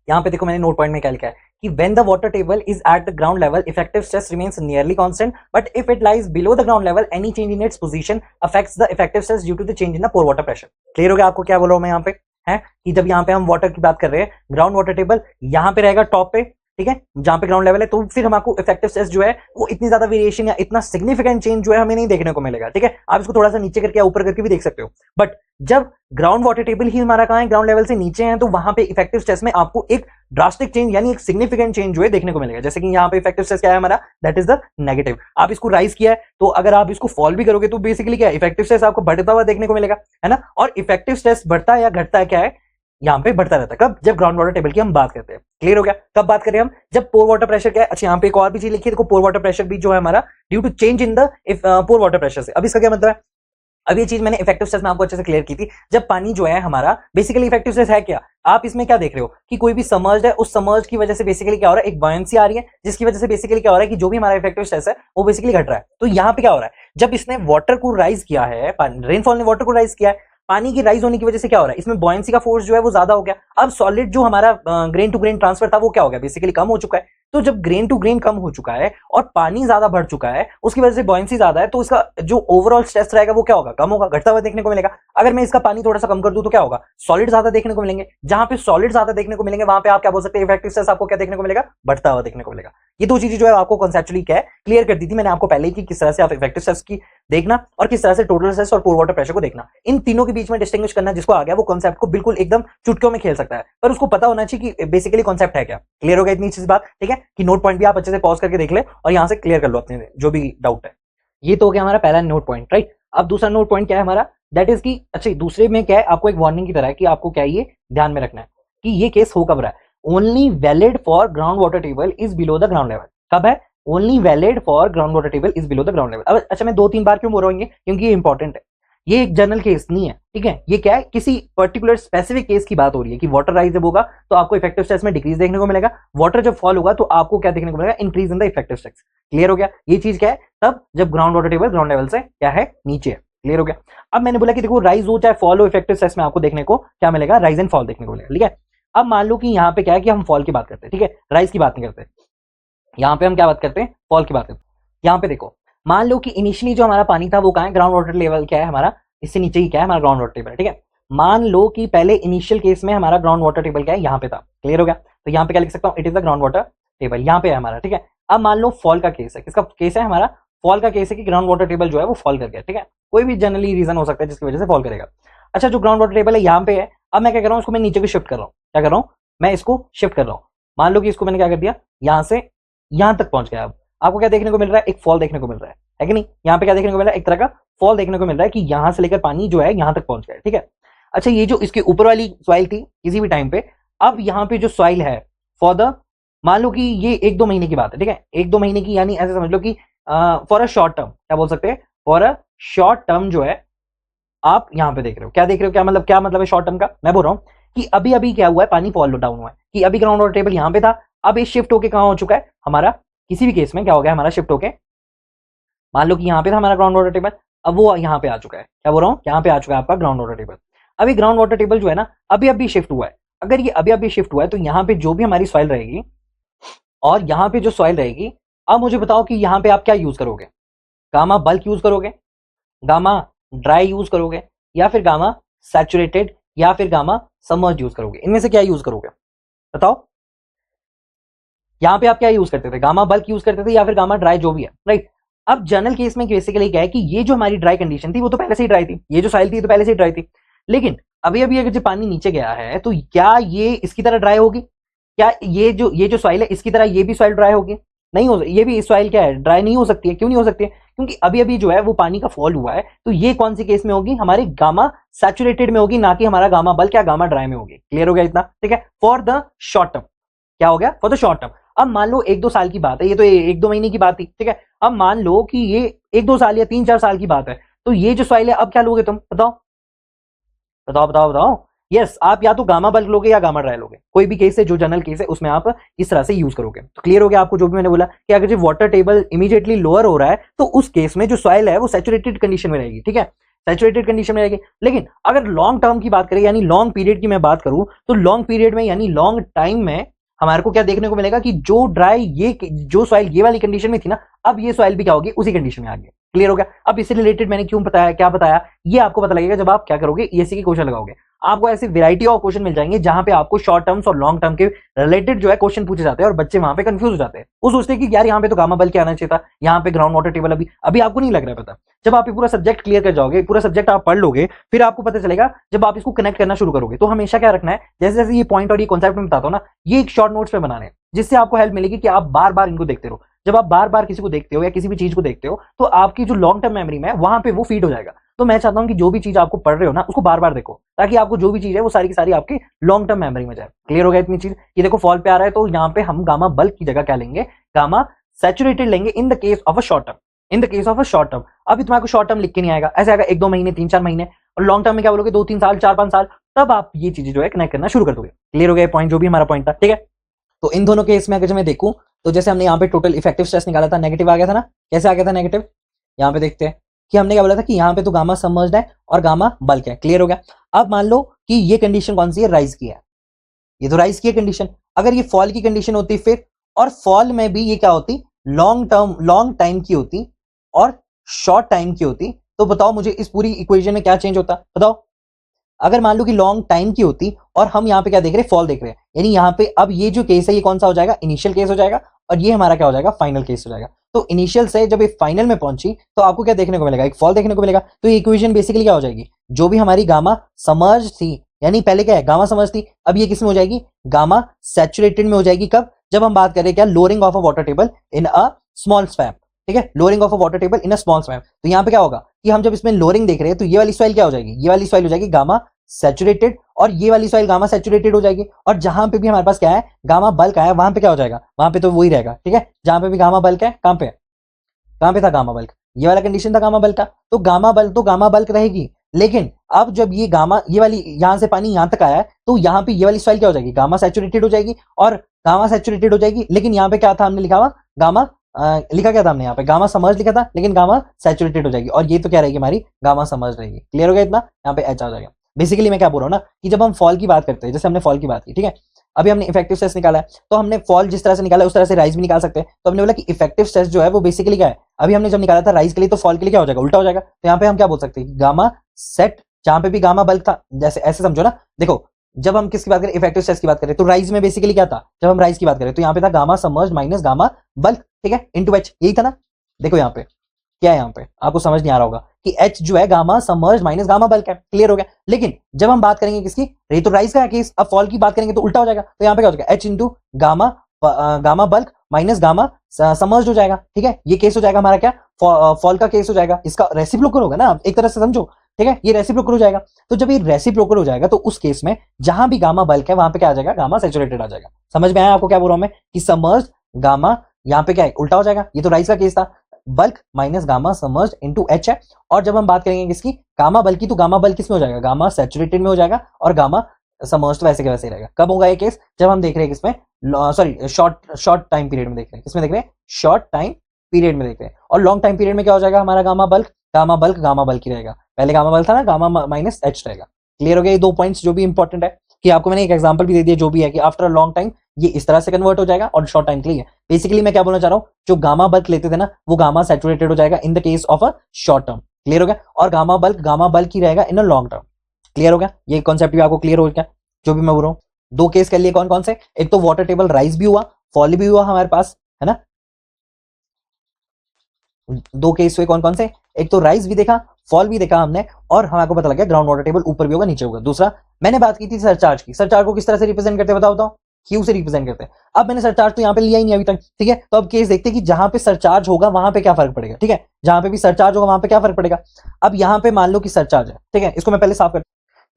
यहाँ पे देखो मैंने नोट पॉइंट में क्या लिखा है कि when the water table is at the ground level effective stress remains nearly constant, but if it lies below the ground level any change in its position affects the effective stress due to the change in the pore water pressure. Clear हो गया आपको क्या बोल रहा हूं मैं यहाँ पे, है कि जब यहाँ पे हम वाटर की बात कर रहे हैं, ग्राउंड वाटर टेबल यहाँ पे रहेगा टॉप पे, ठीक है, जहां पे ग्राउंड लेवल है, तो फिर हमको इफेक्टिव स्ट्रेस जो है वो इतनी ज्यादा वेरिएशन या इतना सिग्निफिकेंट चेंज जो है हमें नहीं देखने को मिलेगा। ठीक है, आप इसको थोड़ा सा नीचे करके या ऊपर करके भी देख सकते हो, बट जब ग्राउंड वाटर टेबल ही हमारा कहां है, ग्राउंड लेवल से नीचे है, तो वहां पे इफेक्टिव स्ट्रेस में आपको एक ड्रास्टिक चेंज यानी एक सिग्निफिकेंट चेंज जो है देखने को मिलेगा। जैसे कि यहाँ पे इफेक्टिव स्ट्रेस क्या है हमारा, दैट इज द नेगेटिव। आप इसको राइज किया है तो अगर आप इसको फॉल भी करोगे तो बेसिकली क्या है, इफेक्टिव स्ट्रेस आपको बढ़ता हुआ देखने को मिलेगा, है ना। और इफेक्टिव स्ट्रेस बढ़ता है या घटता है क्या है, यहाँ पे बढ़ता रहता है। कब, जब ग्राउंड वाटर टेबल की हम बात करते हैं। क्लियर हो गया। कब बात करें हम, जब पोर वाटर प्रेशर क्या है, अच्छा यहाँ पे एक और भी चीज लिखी है, देखो पोर वाटर प्रेशर भी जो है हमारा due to change in the pore water pressure से। अब इसका क्या मतलब है, अब ये चीज मैंने इफेक्टिव स्ट्रेस में आपको अच्छे से क्लियर की थी। जब पानी जो है हमारा बेसिकली इफेक्टिव स्ट्रेस है क्या, आप इसमें क्या देख रहे हो कि कोई भी समर्ज है, उस समर्ज की वजह से बेसिकली क्या हो रहा है, एक बॉयंसी आ रही है, जिसकी वजह से बेसिकली क्या हो रहा है कि जो भी हमारा इफेक्टिव स्ट्रेस है वो बेसिकली घट रहा है। तो यहाँ पे क्या हो रहा है, जब इसने वाटर को राइज किया है, रेनफॉल ने वाटर को राइज किया है, पानी की राइज होने की वजह से क्या हो रहा है, इसमें बॉयंसी का फोर्स जो है वो ज्यादा हो गया। अब सॉलिड जो हमारा ग्रेन टू ग्रेन ट्रांसफर था वो क्या हो गया, बेसिकली कम हो चुका है। तो जब ग्रेन टू ग्रेन कम हो चुका है और पानी ज्यादा बढ़ चुका है, उसकी वजह से बॉयंसी ज्यादा है, तो इसका जो ओवरऑल स्ट्रेस रहेगा वो क्या होगा, कम होगा, घटता हुआ देखने को मिलेगा। अगर मैं इसका पानी थोड़ा सा कम कर दूं तो क्या होगा, सॉलिड ज्यादा देखने को मिलेंगे। जहां पे सॉलिड ज्यादा देखने को मिलेंगे वहां पे आप क्या बोल सकते हैं, इफेक्टिव स्ट्रेस आपको क्या देखने को मिलेगा, बढ़ता हुआ देखने को मिलेगा। ये दो चीजें जो है आपको कॉन्सेप्चुअली क्या है क्लियर कर दी थी मैंने आपको पहले ही कि किस तरह से आप इफेक्टिव स्ट्रेस की देखना और किस तरह से टोटल स्ट्रेस और पोर वाटर प्रेशर को देखना। इन तीनों के बीच में डिस्टिंग्विश करना जिसको आ गया वो कॉन्सेप्ट को बिल्कुल एकदम चुटकियों में खेल सकता है, पर उसको पता होना चाहिए कि बेसिकली कॉन्सेप्ट है क्या। क्लियर हो गया इतनी चीज बात, ठीक है, कि नोट पॉइंट भी आप अच्छे से पॉज करके देख ले और यहां से क्लियर कर लो अपने जो भी डाउट है। ये तो हो गया हमारा पहला नोट पॉइंट, राइट। अब दूसरा नोट पॉइंट क्या है हमारा, दैट इज की, अच्छा दूसरे में क्या है, आपको एक वार्निंग की तरह है कि आपको क्या ये ध्यान में रखना है कि ये केस हो कब रहा है, only valid for ground water table is below the ground level. कब है, only valid for ground water table is below the ground level. अब अच्छा मैं 2-3 बार क्यों बोल रहा हूँ क्योंकि ये इंपॉर्टेंट है, ये एक जनरल केस नहीं है, ठीक है, ये क्या है, किसी पर्टिकुलर स्पेसिफिक केस की बात हो रही है कि वाटर राइज जब होगा तो आपको इफेक्टिव स्ट्रेस में डिक्रीज देखने को मिलेगा, वाटर जब फॉल होगा तो आपको क्या देखने को मिलेगा, increase in the effective stress. Clear हो गया। ये चीज क्या है, तब जब ground water table ground level से क्या है, नीचे है। क्लियर हो गया। अब मैंने बोला कि देखो राइज हो चाहे फॉल हो, इफेक्टिव स्ट्रेस में आपको देखने को क्या मिलेगा, राइज एंड फॉल देखने को मिलेगा। ठीक है, अब मान लो कि यहाँ पे क्या है कि हम फॉल की बात करते हैं, ठीक है, राइज की बात नहीं करते, यहाँ पे हम क्या बात करते हैं, फॉल की बात करते हैं। यहाँ पे देखो मान लो कि इनिशियली जो हमारा पानी था वो कहाँ है, ग्राउंड वाटर लेवल क्या है हमारा, इससे नीचे ही क्या है हमारा ग्राउंड वाटर टेबल। ठीक है, मान लो कि पहले इनिशियल केस में हमारा ग्राउंड वाटर टेबल क्या है, यहाँ पे था। क्लियर हो गया। तो यहाँ पे क्या लिख सकता हूँ, it is the ground water table यहाँ पे है हमारा, ठीक है। अब मान लो फॉल का केस है, किसका केस है हमारा, फॉल का केस है कि ग्राउंड वाटर टेबल जो है वो फॉल कर गया, ठीक है। कोई भी जनरली रीजन हो सकता है जिसकी वजह से फॉल करेगा। अच्छा, जो ग्राउंड वाटर टेबल है यहाँ पे है, अब मैं क्या कर रहा हूँ, इसको मैं नीचे को शिफ्ट कर रहा हूँ, क्या कर रहा हूँ, मैं इसको शिफ्ट कर रहा हूँ। मान लो कि इसको मैंने क्या कर दिया, यहाँ से यहाँ तक पहुंच गया। अब आपको क्या देखने को मिल रहा है, एक फॉल देखने को मिल रहा है कि नहीं, यहाँ पे क्या देखने को मिल रहा है, एक तरह का फॉल देखने को मिल रहा है कि यहाँ से लेकर पानी जो है यहाँ तक पहुंच गया, ठीक है। अच्छा, ये जो इसके ऊपर वाली सॉइल थी किसी भी टाइम पे, अब यहाँ पे जो सॉइल है फॉर द, मान लो कि ये 1-2 महीने की बात है, ठीक है, 1-2 महीने की, यानी ऐसे समझ लो कि फॉर अ शॉर्ट टर्म, क्या बोल सकते हैं, फॉर अ शॉर्ट टर्म जो है आप यहाँ पे देख रहे हो, क्या देख रहे हो, क्या मतलब है शॉर्ट टर्म का, मैं बोल रहा हूँ कि अभी अभी क्या हुआ है, पानी फॉल डाउन हुआ है, कि अभी ग्राउंड वाटर टेबल यहाँ पे था, अब ये शिफ्ट होके कहाँ हो चुका है हमारा, किसी भी केस में क्या हो गया हमारा, शिफ्ट होके, मान लो कि यहाँ पे था हमारा ग्राउंड वाटर टेबल, अब वो यहाँ पे आ चुका है, क्या बोल रहा हूँ, यहाँ पे आ चुका है आपका ग्राउंड वाटर टेबल। अभी ग्राउंड वाटर टेबल जो है ना, अभी अभी शिफ्ट हुआ है। अगर ये अभी अभी शिफ्ट हुआ है तो यहाँ पे जो भी हमारी सॉइल रहेगी, और यहाँ पे जो सॉइल रहेगी, अब मुझे बताओ कि यहाँ पे आप क्या यूज करोगे, गामा बल्क यूज करोगे, गामा ड्राई यूज करोगे, या फिर गामा सैचुरेटेड, या फिर गामा सबमर्ज यूज करोगे, इनमें से क्या यूज करोगे बताओ। यहाँ पे आप क्या यूज करते थे, गामा बल्क यूज करते थे या फिर गामा ड्राई, जो भी है, राइट। अब जनरल केस में बेसिकली क्या है कि ये जो हमारी ड्राई कंडीशन थी वो तो पहले से ही ड्राई थी, ये जो सॉइल थी तो पहले से ही ड्राई थी, लेकिन अभी अभी अगर जो पानी नीचे गया है तो क्या ये इसकी तरह ड्राई होगी, क्या ये जो सॉइल है इसकी तरह ये भी सॉइल ड्राई होगी, नहीं हो, ये भी सॉइल क्या है, ड्राई नहीं हो सकती है। क्यों नहीं हो सकती है, क्योंकि अभी अभी जो है वो पानी का फॉल हुआ है, तो ये कौन सी केस में होगी, हमारी गामा सैचुरेटेड में होगी, ना कि हमारा गामा बल्क या गामा ड्राई में होगी। क्लियर हो गया इतना, ठीक है, फॉर द शॉर्ट टर्म, क्या हो गया, फॉर द शॉर्ट टर्म। अब मान लो 1-2 साल की बात है, ये तो 1-2 महीने की बात थी, ठीक है। अब मान लो कि ये 1-2 साल या 3-4 साल की बात है, तो ये जो सॉइल है अब क्या लोगे तुम, बताओ बताओ बताओ बताओ। यस, आप या तो गामा बल्क लोगे या गामा ड्राई लोगे, कोई भी केस है जो जनरल केस है उसमें आप इस तरह से यूज करोगे। तो क्लियर हो गया आपको जो भी मैंने बोला, कि अगर जो वाटर टेबल इमीडिएटली लोअर हो रहा है तो उस केस में जो सॉइल है वो सैचुरेटेड कंडीशन में रहेगी, ठीक है, सैचुरेटेड कंडीशन में रहेगी। लेकिन अगर लॉन्ग टर्म की बात करें, यानी लॉन्ग पीरियड की मैं बात करूं, तो लॉन्ग पीरियड में यानी लॉन्ग टाइम में हमारे को क्या देखने को मिलेगा कि जो ड्राई, ये जो सॉइल ये वाली कंडीशन में थी ना, अब ये सॉइल भी क्या होगी, उसी कंडीशन में आ गई। क्लियर हो गया। अब इससे रिलेटेड मैंने क्यों बताया, क्या बताया, ये आपको पता लगेगा जब आप क्या करोगे, ईएससी के क्वेश्चन लगाओगे। आपको ऐसी वैरायटी ऑफ क्वेश्चन मिल जाएंगे जहां पे आपको शॉर्ट टर्म्स और लॉन्ग टर्म के रिलेटेड जो है क्वेश्चन पूछे जाते हैं, और बच्चे वहां पे कंफ्यूज हो जाते हैं, वो सोचते हैं कि यार यहाँ पे तो गामा बल के आना चाहिए था, यहाँ पे ग्राउंड वाटर टेबल अभी अभी आपको नहीं लग रहा है पता। जब आप ये पूरा सब्जेक्ट क्लियर कर जाओगे, पूरा सब्जेक्ट आप पढ़ लोगे, फिर आपको पता चलेगा, जब आप इसको कनेक्ट करना शुरू करोगे। तो हमेशा क्या रखना है, जैसे जैसे ये पॉइंट और ये कॉन्सेप्ट में बताता हूं ना, ये एक शॉर्ट नोट्स पे बनाने, जिससे आपको हेल्प मिलेगी कि आप बार बार इनको देखते रहो। जब आप बार बार किसी को देखते हो या किसी भी चीज को देखते हो, तो आपकी जो लॉन्ग टर्म मेमोरी में है वहां पे वो फीड हो जाएगा। तो मैं चाहता हूं कि जो भी चीज आपको पढ़ रहे हो ना, उसको बार बार देखो, ताकि आपको जो भी चीज है वो सारी की सारी आपकी लॉन्ग टर्म मेमोरी में जाए। क्लियर हो गया इतनी चीज। ये देखो फॉल पे आ रहा है, तो यहाँ पे हम गामा बल्क की जगह क्या लेंगे, गामा सैचुरेटेड लेंगे in the case of a short term, in the case of a short term. अभी तुम्हारे को शॉर्ट टर्म लिख के नहीं आएगा, ऐसे आएगा 1-2 महीने, 3-4 महीने, और लॉन्ग टर्म में क्या बोलोगे, 2-3 साल, 4-5 साल, तब आप ये चीजें जो है कनेक्ट करना शुरू कर दोगे। क्लियर हो गया पॉइंट, जो भी हमारा पॉइंट था, ठीक है। तो इन दोनों केस में अगर मैं देखूं, तो जैसे हमने यहाँ पे टोटल इफेक्टिव स्ट्रेस निकाला था, नेगेटिव आ गया था ना, कैसे आ गया था नेगेटिव, यहाँ पे देखते हैं कि हमने क्या बोला था कि यहाँ पे तो गामा सबमर्ज्ड है और गामा बल्क है। क्लियर हो गया। अब मान लो कि ये कंडीशन कौन सी है, राइज की है, ये तो राइज की है कंडीशन। अगर ये फॉल की कंडीशन होती फिर, और फॉल में भी ये क्या होती, लॉन्ग टर्म, लॉन्ग टाइम की होती और शॉर्ट टाइम की होती, तो बताओ मुझे इस पूरी इक्वेशन में क्या चेंज होता, बताओ। अगर मान लो कि लॉन्ग टाइम की होती और हम यहाँ पे क्या देख रहे हैं, फॉल देख रहे हैं, यानी यहाँ पे अब ये जो केस है ये कौन सा हो जाएगा, इनिशियल केस हो जाएगा, और ये हमारा क्या हो जाएगा, फाइनल केस हो जाएगा। तो इनिशियल से जब ये फाइनल में पहुंची तो आपको क्या देखने को मिलेगा, एक फॉल देखने को मिलेगा। तो ये इक्वेशन बेसिकली क्या हो जाएगी, जो भी हमारी गामा समर्ज थी, यानी पहले क्या है, गामा समर्ज थी, अब ये किस में हो जाएगी, गामा सैचुरेटेड में हो जाएगी। कब, जब हम बात करें क्या, lowering of a water table in a small swap, ठीक है, lowering of a water table in a small swap. तो यहाँ पे क्या होगा कि हम जब इसमें लोअरिंग देख रहे हैं, तो ये वाली सॉइल क्या हो जाएगी, ये वाली सॉइल हो जाएगी गामा सैचुरेटेड, और ये वाली सॉइल गामा सैचुरेटेड हो जाएगी। और जहां पे भी हमारे पास क्या है, गामा बल्क आया, वहां पे क्या हो जाएगा, वहां पे तो वही रहेगा, ठीक है। जहां पे भी गामा बल्क है, कहां पे था गामा बल्क, ये वाला कंडीशन था गामा बल्क का, तो गामा बल्क रहेगी। लेकिन अब जब ये गामा, ये वाली यहां से पानी यहां तक आया है, तो यहाँ पे ये वाली सॉइल क्या हो जाएगी, गामा सैचुरेटेड हो जाएगी, और गामा सैचुरेटेड हो जाएगी। लेकिन यहाँ पे क्या था, हमने लिखा हुआ गामा, लिखा क्या था हमने यहाँ पे, गामा समर्ज लिखा था, लेकिन गामा सैचुरेटेड हो जाएगी, और ये तो क्या रहेगी हमारी, गामा समर्ज रहेगी। क्लियर हो गया इतना, यहाँ पे एच आ जाएगा। बेसिकली मैं क्या बोल रहा हूँ ना, कि जब हम फॉल की बात करते हैं, जैसे हमने फॉल की बात की, ठीक है, अभी हमने इफेक्टिव स्ट्रेस निकाला है, तो हमने फॉल जिस तरह से निकाला उस तरह से राइज भी निकाल सकते हैं। तो हमने बोला कि इफेक्टिव स्ट्रेस जो है वो बेसिकली क्या है, अभी हमने जब निकाला था राइज के लिए, तो फॉल के लिए क्या हो जाएगा, उल्टा हो जाएगा। तो यहाँ पे हम क्या बोल सकते हैं, गामा सेट, जहां पे भी गामा बल्क था, जैसे ऐसे समझो ना, देखो जब हम किसकी बात करें, इफेक्टिव स्ट्रेस की बात करें, तो राइज में बेसिकली क्या था, जब हम राइज की बात करें तो यहाँ पे था gamma submerged minus gamma bulk, ठीक है, इनटू एच, यही था ना। देखो यहाँ पे क्या है, यहाँ पे आपको समझ नहीं आ रहा होगा कि एच जो है gamma submerged minus gamma bulk है, क्लियर हो गया। लेकिन जब हम बात करेंगे किसकी, ये तो राइज का है केस, अब फॉल की बात करेंगे तो उल्टा हो जाएगा, तो यहाँ पे क्या हो जाएगा, H into gamma gamma bulk minus gamma submerged हो जाएगा, ठीक है। ये केस हो जाएगा हमारा क्या, फॉल का केस हो जाएगा, इसका रेसिप्रोकल होगा ना, एक तरह से समझो, ठीक है, ये रेसिप्रोकल हो जाएगा। तो जब ये रेसिप्रोकल हो जाएगा तो उस केस में जहां भी गामा बल्क है वहां पे क्या आ जाएगा, गामा सैचुरेटेड आ जाएगा। समझ में आया आपको क्या बोल रहा हूं मैं, कि सबमर्ज्ड गामा यहाँ पे क्या है, उल्टा हो जाएगा, ये तो राइज का केस था, bulk minus gamma submerged into H है। और जब हम बात करेंगे किसकी, गामा बल्क की, तो गामा बल्क किस में हो जाएगा, गामा सैचुरेटेड में हो जाएगा, और गामा सबमर्ज्ड वैसे के वैसे ही रहेगा। कब होगा ये केस, जब हम देख रहे हैं किसमें, सॉरी शॉर्ट टाइम पीरियड में देख रहे हैं, किसमें देख रहे हैं, शॉर्ट टाइम पीरियड में देख रहे हैं। और लॉन्ग टाइम पीरियड में क्या हो जाएगा हमारा, गामा बल्क ही रहेगा, पहले गामा बल्क था ना, गामा माइनस एच रहेगा। क्लियर हो गया ये दो पॉइंट्स जो भी इंपॉर्टेंट है, कि आपको मैंने एक एग्जांपल भी दे दिया, जो भी है कि आफ्टर अ लॉन्ग टाइम ये इस तरह से कन्वर्ट हो जाएगा, और शॉर्ट टाइम के लिए बेसिकली मैं क्या बोलना चाह रहा हूँ, जो गामा बल्क लेते थे ना वो गामा सैचुरेटेड हो जाएगा in the case of a short term, clear हो गया, और गामा बल्क ही रहेगा इन अ लॉन्ग टर्म। क्लियर हो गया, ये कॉन्सेप्ट भी आपको क्लियर हो गया जो भी मैं बोल रहा हूँ। दो केस कर लिए, कौन कौन से, एक तो वाटर टेबल राइज भी हुआ, फॉल भी हुआ हमारे पास, है ना। दो केस हुए कौन कौन से, एक तो राइज भी देखा, फॉल भी देखा हमने, और हमारे पता लगा ग्राउंड वाटर टेबल ऊपर भी होगा नीचे होगा। दूसरा मैंने बात की थी सरचार्ज की, सरचार्ज को किस तरह से रिप्रेजेंट करते हैं बताओ, क्यू से रिप्रेजेंट करते हैं। अब मैंने सरचार्ज तो यहाँ पे लिया ही नहीं अभी तक, ठीक है, तो अब केस देखते हैं कि जहां पे सरचार्ज होगा वहां पे क्या फर्क पड़ेगा, ठीक है, जहां पे भी सरचार्ज होगा वहां पे क्या फर्क पड़ेगा। अब यहाँ पे मान लो कि सरचार्ज है, ठीक है, इसको मैं पहले साफ कर,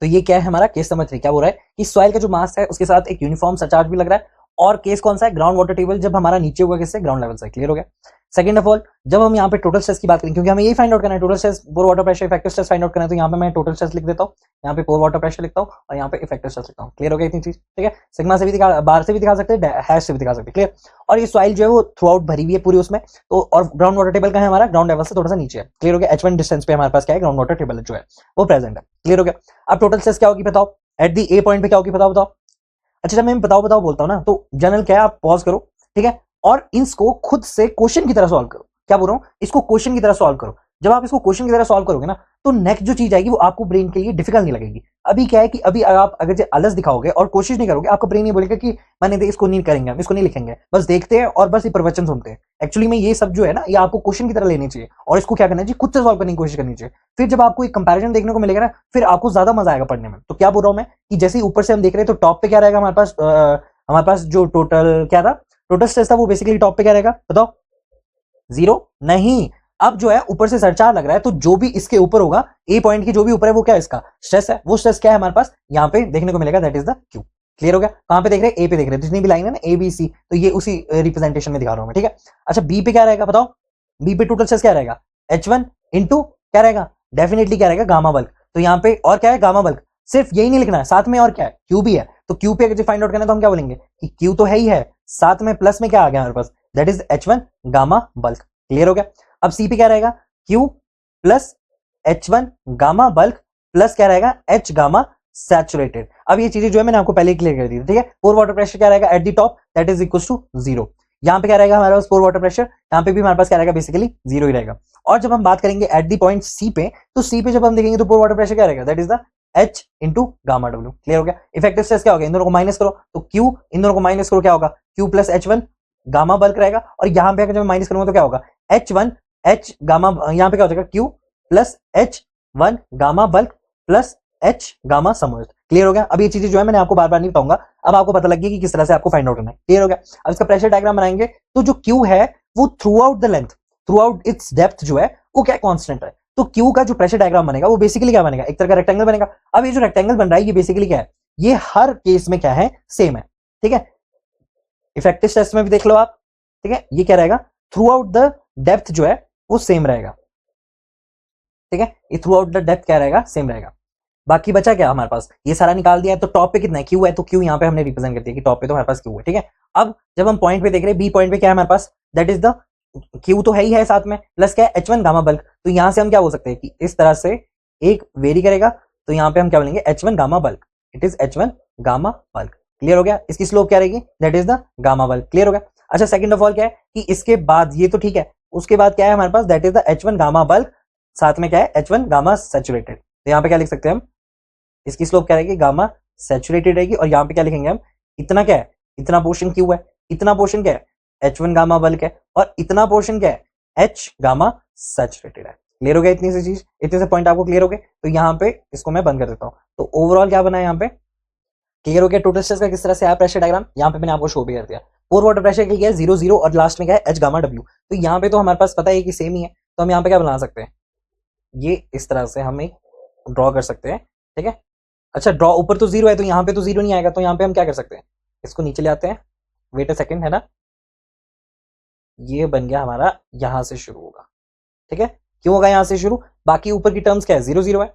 तो ये क्या है हमारा केस नंबर 3, क्या बोल रहा है कि सॉइल का जो मास है उसके साथ एक यूनिफॉर्म सरचार्ज भी लग रहा है, और केस कौन सा है, ग्राउंड वाटर टेबल, जब हमारा नीचे हुआ किससे, ग्राउंड लेवल से। क्लियर हो गया। सेकंड ऑफ ऑल, जब हम यहाँ पे टोटल स्ट्रेस की बात करें, क्योंकि हमें यही फाइंड आउट करना है, total stress, bore water pressure, effective stress find out करना है, तो यहाँ पे मैं टोटल स्ट्रेस लिख देता हूँ, यहाँ पे पोर वाटर प्रेशर लिखता हूँ, और यहाँ पे इफेक्टिव स्ट्रेस लिखता हूँ। क्लियर हो गया इतनी चीज, ठीक है, सिग्मा से भी दिखा, बार से भी दिखा सकते हैं, हैश से भी दिखा सकते हैं, क्लियर। और ये सॉइल जो है वो थ्रू आउट भरी हुई है पूरी उसमें, तो और ग्राउंड वाटर टेबल का है हमारा, ग्राउंड लेवल से थोड़ा सा नीचे है। क्लियर हो गया, H1 डिस्टेंस पे हमारे पास क्या है, ग्राउंड वाटर टेबल जो है वो प्रेजेंट है। क्लियर हो गया। अब टोटल स्ट्रेस क्या होगी बताओ, एट दी ए पॉइंट पे क्या होगी बताओ। अच्छा, जब मैं बताओ बोलता हूँ ना, तो जनरल क्या है, आप पॉज करो, ठीक है, और इसको खुद से क्वेश्चन की तरह सॉल्व करो। क्या बोल रहा हूं, इसको क्वेश्चन की तरह सॉल्व करो। जब आप इसको क्वेश्चन की तरह सॉल्व करोगे ना, तो नेक्स्ट जो चीज आएगी वो आपको ब्रेन के लिए डिफिकल्ट नहीं लगेगी। अभी क्या है कि अभी आप अगर आलस दिखाओगे और कोशिश नहीं करोगे, आपका ब्रेन नहीं बोलेगा कि मैंने इसको नहीं करेंगे, हम इसको नहीं लिखेंगे, बस देखते हैं और बस ये प्रवचन सुनते हैं। एक्चुअली में ये सब जो है ना, ये आपको क्वेश्चन की तरह लेनी चाहिए, और इसको क्या करना चाहिए, खुद से सॉल्व करने की कोशिश करनी चाहिए। फिर जब आपको एक कंपैरिजन देखने को मिलेगा ना, फिर आपको ज्यादा मजा आएगा पढ़ने में। तो क्या बोल रहा हूं मैं, कि जैसे ऊपर से हम देख रहे हैं, तो टॉप पे क्या रहेगा हमारे पास जो टोटल क्या था, टोटल स्ट्रेस था, वो बेसिकली टॉप पे क्या रहेगा बताओ, 0 नहीं। अब जो है ऊपर से सरचार्ज लग रहा है, तो जो भी इसके ऊपर होगा, ए पॉइंट की जो भी ऊपर है, वो क्या है, इसका स्ट्रेस है। वो स्ट्रेस क्या है हमारे पास यहाँ पे देखने को मिलेगा, that is the Q. Clear हो गया। कहां पे देख रहे हैं, ए पे देख रहे हैं, जितनी भी लाइन है ना ए बी सी, तो ये उसी रिप्रेजेंटेशन में दिखा रहा हूं मैं, ठीक है। अच्छा, बी पे क्या रहेगा बताओ, बी पे टोटल स्ट्रेस क्या रहेगा, H1 इंटू क्या रहेगा, डेफिनेटली क्या रहेगा, गामा बल्क। तो यहाँ पे और क्या है, गामा बल्क। सिर्फ यही नहीं लिखना है, साथ में और क्या है, क्यू भी है। तो क्यू पे अगर फाइंड आउट करना है तो हम क्या बोलेंगे कि क्यू तो है ही है, साथ में प्लस में क्या आ गया हमारे पास, that is H1 gamma bulk. Clear हो गया। अब सी पे क्या रहेगा, Q plus H1 gamma bulk plus क्या रहेगा, H गामा सैचुरेटेड। अब ये चीजें जो है मैंने आपको पहले क्लियर कर दी, ठीक है। पोर वाटर प्रेशर क्या रहेगा at the top, that is equal to 0। यहाँ पे क्या रहेगा हमारे पास पोर वाटर प्रेशर, यहाँ पे भी हमारे पास क्या रहेगा, बेसिकली 0 ही रहेगा। और जब हम बात करेंगे एट द पॉइंट सी पे, तो सी पे जब हम देखेंगे तो पोर वाटर प्रेशर क्या रहेगा, that is the H into gamma W. Clear हो गया। इफेक्टिव स्ट्रेस क्या होगा, इन दोनों को माइनस करो, तो Q इन दोनों को माइनस करो, क्या होगा, Q plus H1 gamma bulk रहेगा। और यहाँ पे अगर जब माइनस करूंगा तो क्या होगा, H1 H गामा, यहाँ पे क्या हो जाएगा, Q plus H1 gamma bulk plus H gamma submerged. Clear हो गया। अब ये चीजें जो है मैंने आपको बार बार नहीं बताऊंगा, अब आपको पता लग गया कि किस तरह से आपको फाइंड आउट करना है। क्लियर हो गया। अब इसका प्रेशर डायग्राम बनाएंगे, तो जो Q है वो through out the length, through out it's depth जो है वो क्या कांस्टेंट है। तो Q का जो प्रेशर डायग्राम बनेगा वो बेसिकली क्या बनेगा, एक तरह का रेक्टेंगल बनेगा। अब ये जो रेक्टेंगल बन रहा है ये बेसिकली क्या है, ये हर केस में क्या है, सेम है, ठीक है। इफेक्टिव स्ट्रेस में भी देख लो आप, ठीक है, ये क्या रहेगा, थ्रू आउट द डेप्थ जो है वो सेम रहेगा, ठीक है। ये थ्रू आउट द डेप्थ क्या रहेगा, सेम रहेगा। बाकी बचा क्या हमारे पास, ये सारा निकाल दिया है। तो टॉप पे कितना है, क्यू है, तो क्यू यहाँ पे हमने रिप्रेजेंट कर दिया कि टॉप पे तो हमारे पास क्यू है, ठीक है। अब जब हम पॉइंट पे देख रहे हैं, बी पॉइंट पे क्या है हमारे पास, दैट इज द क्यू तो है ही है, साथ में प्लस क्या है, H1 गामा बल्क। तो यहां से हम क्या बोल सकते हैं कि इस तरह से एक वेरी करेगा, तो यहाँ पे हम क्या बोलेंगे, H1 gamma bulk, it is H1 gamma bulk. Clear हो गया। इसकी स्लोप क्या रहेगी, that is the gamma bulk. Clear हो गया। अच्छा, सेकंड ऑफ ऑल क्या है कि इसके बाद ये तो ठीक है, उसके बाद क्या है हमारे पास, that is the H1 gamma bulk, साथ में क्या है, H1 गामा सैचुरेटेड। तो यहाँ पे क्या लिख सकते हैं हम, इसकी स्लोप क्या रहेगी, गामा सैचुरेटेड रहेगी। और यहाँ पे क्या लिखेंगे हम, इतना क्या है, इतना पोर्शन क्यू है, इतना पोर्शन क्या है, H1 गामा बल्क है, और इतना पोर्शन क्या है, H गामा सैचुरेटेड है। क्लियर हो गया इतनी सी चीज, इतने से पॉइंट आपको क्लियर हो गए। तो यहाँ पे इसको मैं बंद कर देता हूँ। तो ओवरऑल क्या बना है यहाँ पे, क्लियर हो गया टोटल स्ट्रेस का किस तरह से आया प्रेशर डायग्राम। यहाँ पे मैंने आपको शो भी कर दिया। पोर वाटर प्रेशर के लिए 0 0 और लास्ट में क्या है, H गामा W। तो यहाँ पे तो हमारे पास पता है कि सेम ही है, तो हम यहाँ पे क्या बना सकते हैं, ये इस तरह से हम ड्रॉ कर सकते हैं, ठीक है। अच्छा, ड्रॉ ऊपर तो 0 है, तो यहाँ पे तो 0 नहीं आएगा, तो यहाँ पे हम क्या कर सकते हैं, इसको नीचे ले आते हैं। वेट अ सेकेंड, है ना, ये बन गया हमारा, यहां से शुरू होगा, ठीक है। क्यों होगा यहां से शुरू, बाकी ऊपर की टर्म्स क्या है, 0 0 है।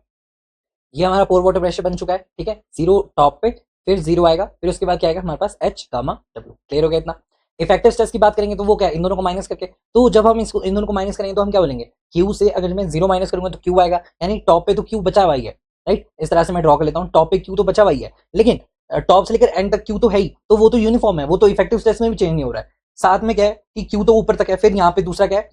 ये हमारा पोर वाटर प्रेशर बन चुका है, ठीक है। 0 टॉप पे, फिर 0 आएगा, फिर उसके बाद क्या आएगा हमारे पास, H गामा W। क्लियर हो गया इतना। इफेक्टिव स्ट्रेस की बात करेंगे तो वो क्या है, इन दोनों को माइनस करके। तो जब हम इसको इन दोनों को माइनस करेंगे तो हम क्या बोलेंगे, Q से अगर मैं 0 माइनस करूंगा तो Q आएगा, यानी टॉप पे तो Q बचा हुआ ही है, राइट। इस तरह से मैं ड्रॉ कर लेता हूँ, टॉप पे Q तो बचा हुआ ही है, लेकिन टॉप से लेकर एंड तक Q तो है ही, तो वो तो यूनिफॉर्म है, वो तो इफेक्टिव स्ट्रेस में भी चेंज नहीं हो रहा है। साथ में क्या है कि Q तो ऊपर तक है, फिर यहाँ पे दूसरा क्या है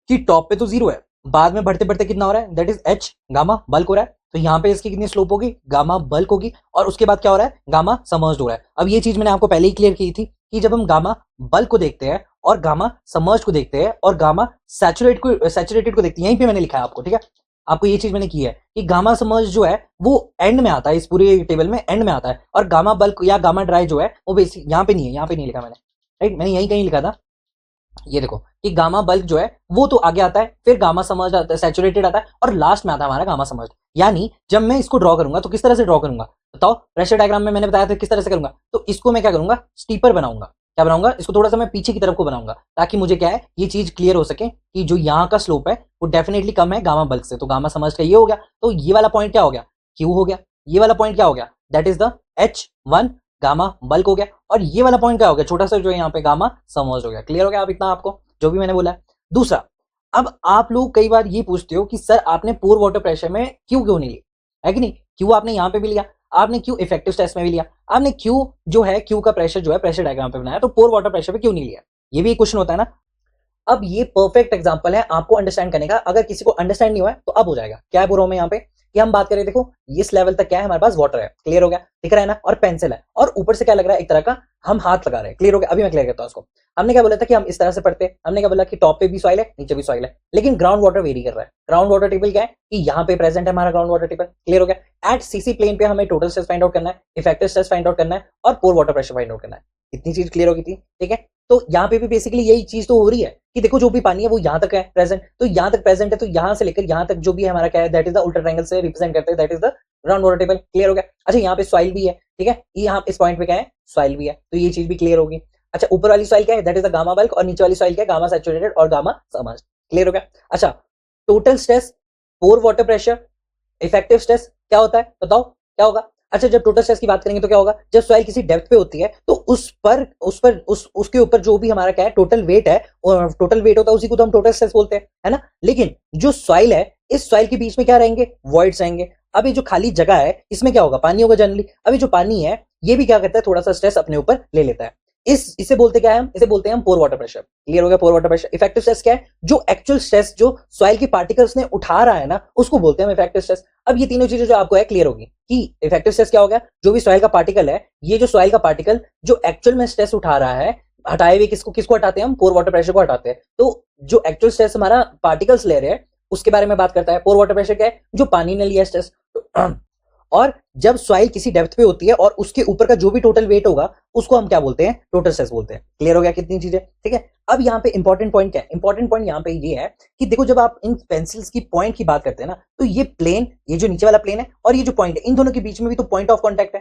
कि टॉप पे तो 0 है, बाद में बढ़ते बढ़ते कितना हो रहा है, that is H gamma bulk हो रहा है। तो यहाँ पे इसकी कितनी स्लोप होगी, गामा बल्क होगी, और उसके बाद क्या हो रहा है, गामा समर्ज्ड हो रहा है। अब ये चीज मैंने आपको पहले ही क्लियर की थी कि जब हम गामा बल्क को देखते हैं और गामा समर्ज्ड को देखते हैं और गामा सैचुरेटेड को देखते हैं, यहीं पे मैंने लिखा है आपको, ठीक है। आपको ये चीज मैंने की है कि गामा समर्ज्ड जो है वो एंड में आता है, इस पूरे टेबल में एंड में आता है, और गामा बल्क या गामा ड्राई जो है वो बेसिक यहाँ पे नहीं है, यहाँ पे नहीं लिखा मैंने, राइट, मैंने यहीं कहीं लिखा था। ये देखो कि गामा बल्क जो है वो तो आगे आता है, फिर गामा समर्ज्ड आता है, सैचुरेटेड आता है, और लास्ट में आता है हमारा गामा समर्ज्ड। यानी जब मैं इसको ड्रॉ करूंगा तो किस तरह से ड्रॉ करूंगा बताओ, प्रेशर डायग्राम में मैंने बताया था किस तरह से करूंगा। तो इसको मैं क्या करूंगा, स्टीपर बनाऊंगा। क्या बनाऊंगा, इसको थोड़ा सा मैं पीछे की तरफ को बनाऊंगा, ताकि मुझे क्या है ये चीज क्लियर हो सके कि जो यहाँ का स्लोप है वो डेफिनेटली कम है गामा बल्क से। तो गामा समर्ज्ड का ये हो गया, तो ये वाला पॉइंट क्या हो गया, क्यू हो गया। ये वाला पॉइंट क्या हो गया, that is the H1 gamma bulk हो गया। और ये वाला पॉइंट क्या हो गया, छोटा सा जो है यहाँ पे गामा समर्ज्ड हो गया। क्लियर हो गया अब इतना आपको जो भी मैंने बोला है। दूसरा, अब आप लोग कई बार ये पूछते हो कि सर आपने पोर वाटर प्रेशर में क्यों नहीं लिया, है कि नहीं। क्यों आपने यहाँ पे भी लिया, आपने क्यों इफेक्टिव स्ट्रेस में भी लिया, आपने क्यों जो है क्यों का प्रेशर जो है प्रेशर डायग्राम पे बनाया, तो पोर वाटर प्रेशर पे क्यों नहीं लिया, ये भी क्वेश्चन होता है ना। अब ये परफेक्ट एग्जांपल है आपको अंडरस्टैंड करने का। अगर किसी को अंडरस्टैंड नहीं हुआ है तो अब हो जाएगा। क्या है पूरा में यहाँ पे कि हम बात करें, देखो इस लेवल तक क्या है हमारे पास, वाटर है, क्लियर हो गया, दिख रहा है ना, और पेंसिल है, और ऊपर से क्या लग रहा है, एक तरह का हम हाथ लगा रहे हैं। क्लियर हो गया, अभी मैं क्लियर करता हूँ उसको। हमने क्या बोला था कि हम इस तरह से पढ़ते हैं, हमने क्या बोला कि टॉप पे भी सॉइल है, नीचे भी सॉइल है, लेकिन ग्राउंड वाटर वेरी कर रहा है। ग्राउंड वाटर टेबल क्या है कि यहाँ पे प्रेजेंट है हमारा ग्राउंड वाटर टेबल। क्लियर हो गया। एट सीसी प्लेन पे हमें टोटल स्ट्रेस फाइंड आउट करना है, इफेक्टिव स्ट्रेस फाइंड आउट करना है, और पोर वाटर प्रेशर फाइंड आउट करना है। इतनी चीज क्लियर होगी थी, ठीक है। तो यहाँ पे भी बेसिकली यही चीज तो हो रही है कि देखो जो भी पानी है वो यहाँ तक है प्रेजेंट, तो यहाँ तक प्रेजेंट है, तो यहाँ से लेकर यहाँ तक जो भी है हमारा क्या है, दैट इज द उल्टा ट्रायंगल से रिप्रेजेंट करते हैं, that is the ground water table. Clear हो गया। अच्छा, यहाँ पे सॉइल भी है, ठीक है, यहाँ इस पॉइंट पे क्या है, सॉइल भी है, तो ये चीज भी क्लियर होगी। अच्छा, ऊपर वाली सॉइल क्या है, that is the gamma bulk, और नीचे वाली सॉइल क्या है, गामा सैचुरेटेड और गामा समर्ज्ड। क्लियर हो गया। अच्छा, टोटल स्ट्रेस, पोर वाटर प्रेशर, इफेक्टिव स्ट्रेस क्या होता है बताओ क्या होगा। अच्छा, जब टोटल स्ट्रेस की बात करेंगे तो क्या होगा, जब सॉइल किसी डेप्थ पे होती है तो उसके ऊपर जो भी हमारा क्या है टोटल वेट है, और टोटल वेट होता है उसी को तो हम टोटल स्ट्रेस बोलते हैं, है ना। लेकिन जो सॉइल है, इस सॉइल के बीच में क्या रहेंगे, वॉइड्स रहेंगे। अब ये जो खाली जगह है इसमें क्या होगा, पानी होगा जनरली। अभी जो पानी है ये भी क्या करता है, थोड़ा सा स्ट्रेस अपने ऊपर ले लेता है। इसे बोलते क्या है हम, इसे बोलते हैं हम पोर वाटर प्रेशर। क्लियर हो गया, पोर वाटर प्रेशर। इफेक्टिव स्ट्रेस क्या है, जो एक्चुअल स्ट्रेस जो सॉइल की पार्टिकल्स ने उठा रहा है ना, उसको बोलते हैं हम इफेक्टिव स्ट्रेस। अब ये तीनों चीजें जो आपको है क्लियर होगी कि इफेक्टिव स्ट्रेस क्या हो गया, जो भी सॉइल का पार्टिकल है, ये जो सॉइल का पार्टिकल जो एक्चुअल में स्ट्रेस उठा रहा है, हटाए हुए किसको हटाते हैं हम, पोर वाटर प्रेशर को हटाते हैं। तो जो एक्चुअल स्ट्रेस हमारा पार्टिकल्स ले रहे हैं उसके बारे में बात करता है। पोर वाटर प्रेशर क्या है, जो पानी ने लिया स्ट्रेस। और जब सॉइल किसी डेप्थ पे होती है और उसके ऊपर का जो भी टोटल वेट होगा उसको हम क्या बोलते हैं, टोटल स्ट्रेस बोलते हैं। क्लियर हो गया कितनी चीजें, ठीक है। अब यहाँ पे इंपॉर्टेंट पॉइंट क्या है, इंपॉर्टेंट पॉइंट यहाँ पे ये है कि देखो जब आप इन पेंसिल्स की पॉइंट की बात करते हैं ना, तो ये प्लेन, ये जो नीचे वाला प्लेन है और ये जो पॉइंट है, इन दोनों के बीच में भी तो पॉइंट ऑफ कॉन्टैक्ट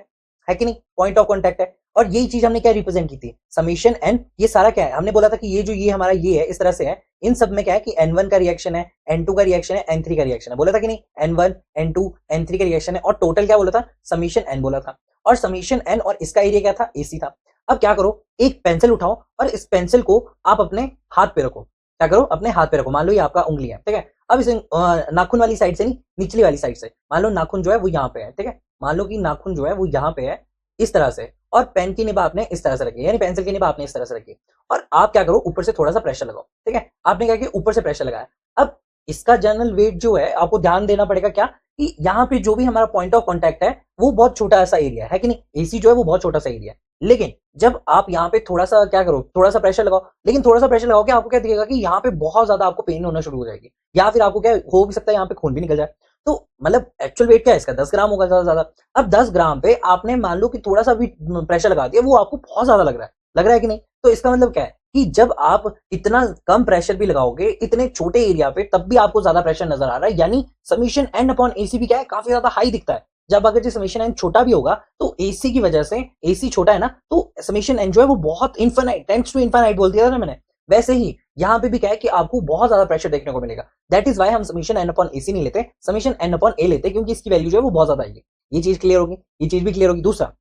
है कि नहीं, पॉइंट ऑफ कॉन्टैक्ट है। और यही चीज हमने क्या रिप्रेजेंट की थी, समीशन एन। ये सारा क्या है, हमने बोला था कि ये जो ये हमारा ये है इस तरह से है, इन सब में क्या है कि N1 का रिएक्शन है, N2 का रिएक्शन है, N3 का रिएक्शन है, बोला था कि नहीं, N1 N2 N3 का रिएक्शन है, और टोटल क्या बोला था, समीशन N बोला था। और समीशन N और इसका एरिया क्या था, AC था। अब क्या करो, एक पेंसिल उठाओ और इस पेंसिल को आप अपने हाथ पे रखो। क्या करो, अपने हाथ पे रखो। मान लो ये आपका उंगली है, ठीक है। अब इसे नाखून वाली साइड से नहीं, निचली वाली साइड से। मान लो नाखून जो है वो यहाँ पे है, ठीक है। मान लो कि नाखून जो है वो यहाँ पे है इस तरह से, और पेन की निब आपने इस तरह से रखी, यानी पेंसिल की निब आपने इस तरह से रखी, और आप क्या करो, ऊपर से थोड़ा सा प्रेशर लगाओ, ठीक है। आपने क्या किया, ऊपर से प्रेशर लगाया। अब इसका जनरल वेट जो है आपको ध्यान देना पड़ेगा क्या, कि यहाँ पे जो भी हमारा पॉइंट ऑफ कॉन्टैक्ट है वो बहुत छोटा सा एरिया है कि नहीं, एसी जो है वो बहुत छोटा सा एरिया है। लेकिन जब आप यहाँ पे थोड़ा सा क्या करो, थोड़ा सा प्रेशर लगाओ, लेकिन थोड़ा सा प्रेशर लगाओ कि आपको क्या दिखेगा कि यहाँ पे बहुत ज्यादा आपको पेन होना शुरू हो जाएगी, या फिर आपको क्या हो भी सकता है यहाँ पे खून भी निकल जाए। तो मतलब एक्चुअल वेट क्या है इसका, 10 ग्राम होगा ज्यादा ज्यादा। अब 10 ग्राम पे आपने मान लो कि थोड़ा सा भी प्रेशर लगा दिया, वो आपको बहुत ज्यादा लग रहा है कि नहीं। तो इसका मतलब क्या है कि जब आप इतना कम प्रेशर भी लगाओगे इतने छोटे एरिया पे, तब भी आपको ज्यादा प्रेशर नजर आ रहा है, यानी समीशन एन अपॉन एसी भी क्या है, काफी ज्यादा हाई दिखता है। जब अगर जो समीशन एन छोटा भी होगा तो एसी की वजह से, एसी छोटा है ना, तो समीशन एन जो है वो बहुत इन्फाइनाइट, टेंड्स टू इन्फाइनाइट बोल दिया था ना मैंने, वैसे ही यहाँ पे भी क्या है कि आपको बहुत ज्यादा प्रेशर देखने को मिलेगा। दैट इज वाई हम समीशन एन अपॉन एसी नहीं लेते, समीशन एन अपॉन ए लेते, क्योंकि इसकी वैल्यू जो है वो बहुत ज्यादा आएगी। ये चीज क्लियर होगी, ये चीज भी क्लियर होगी। दूसरा,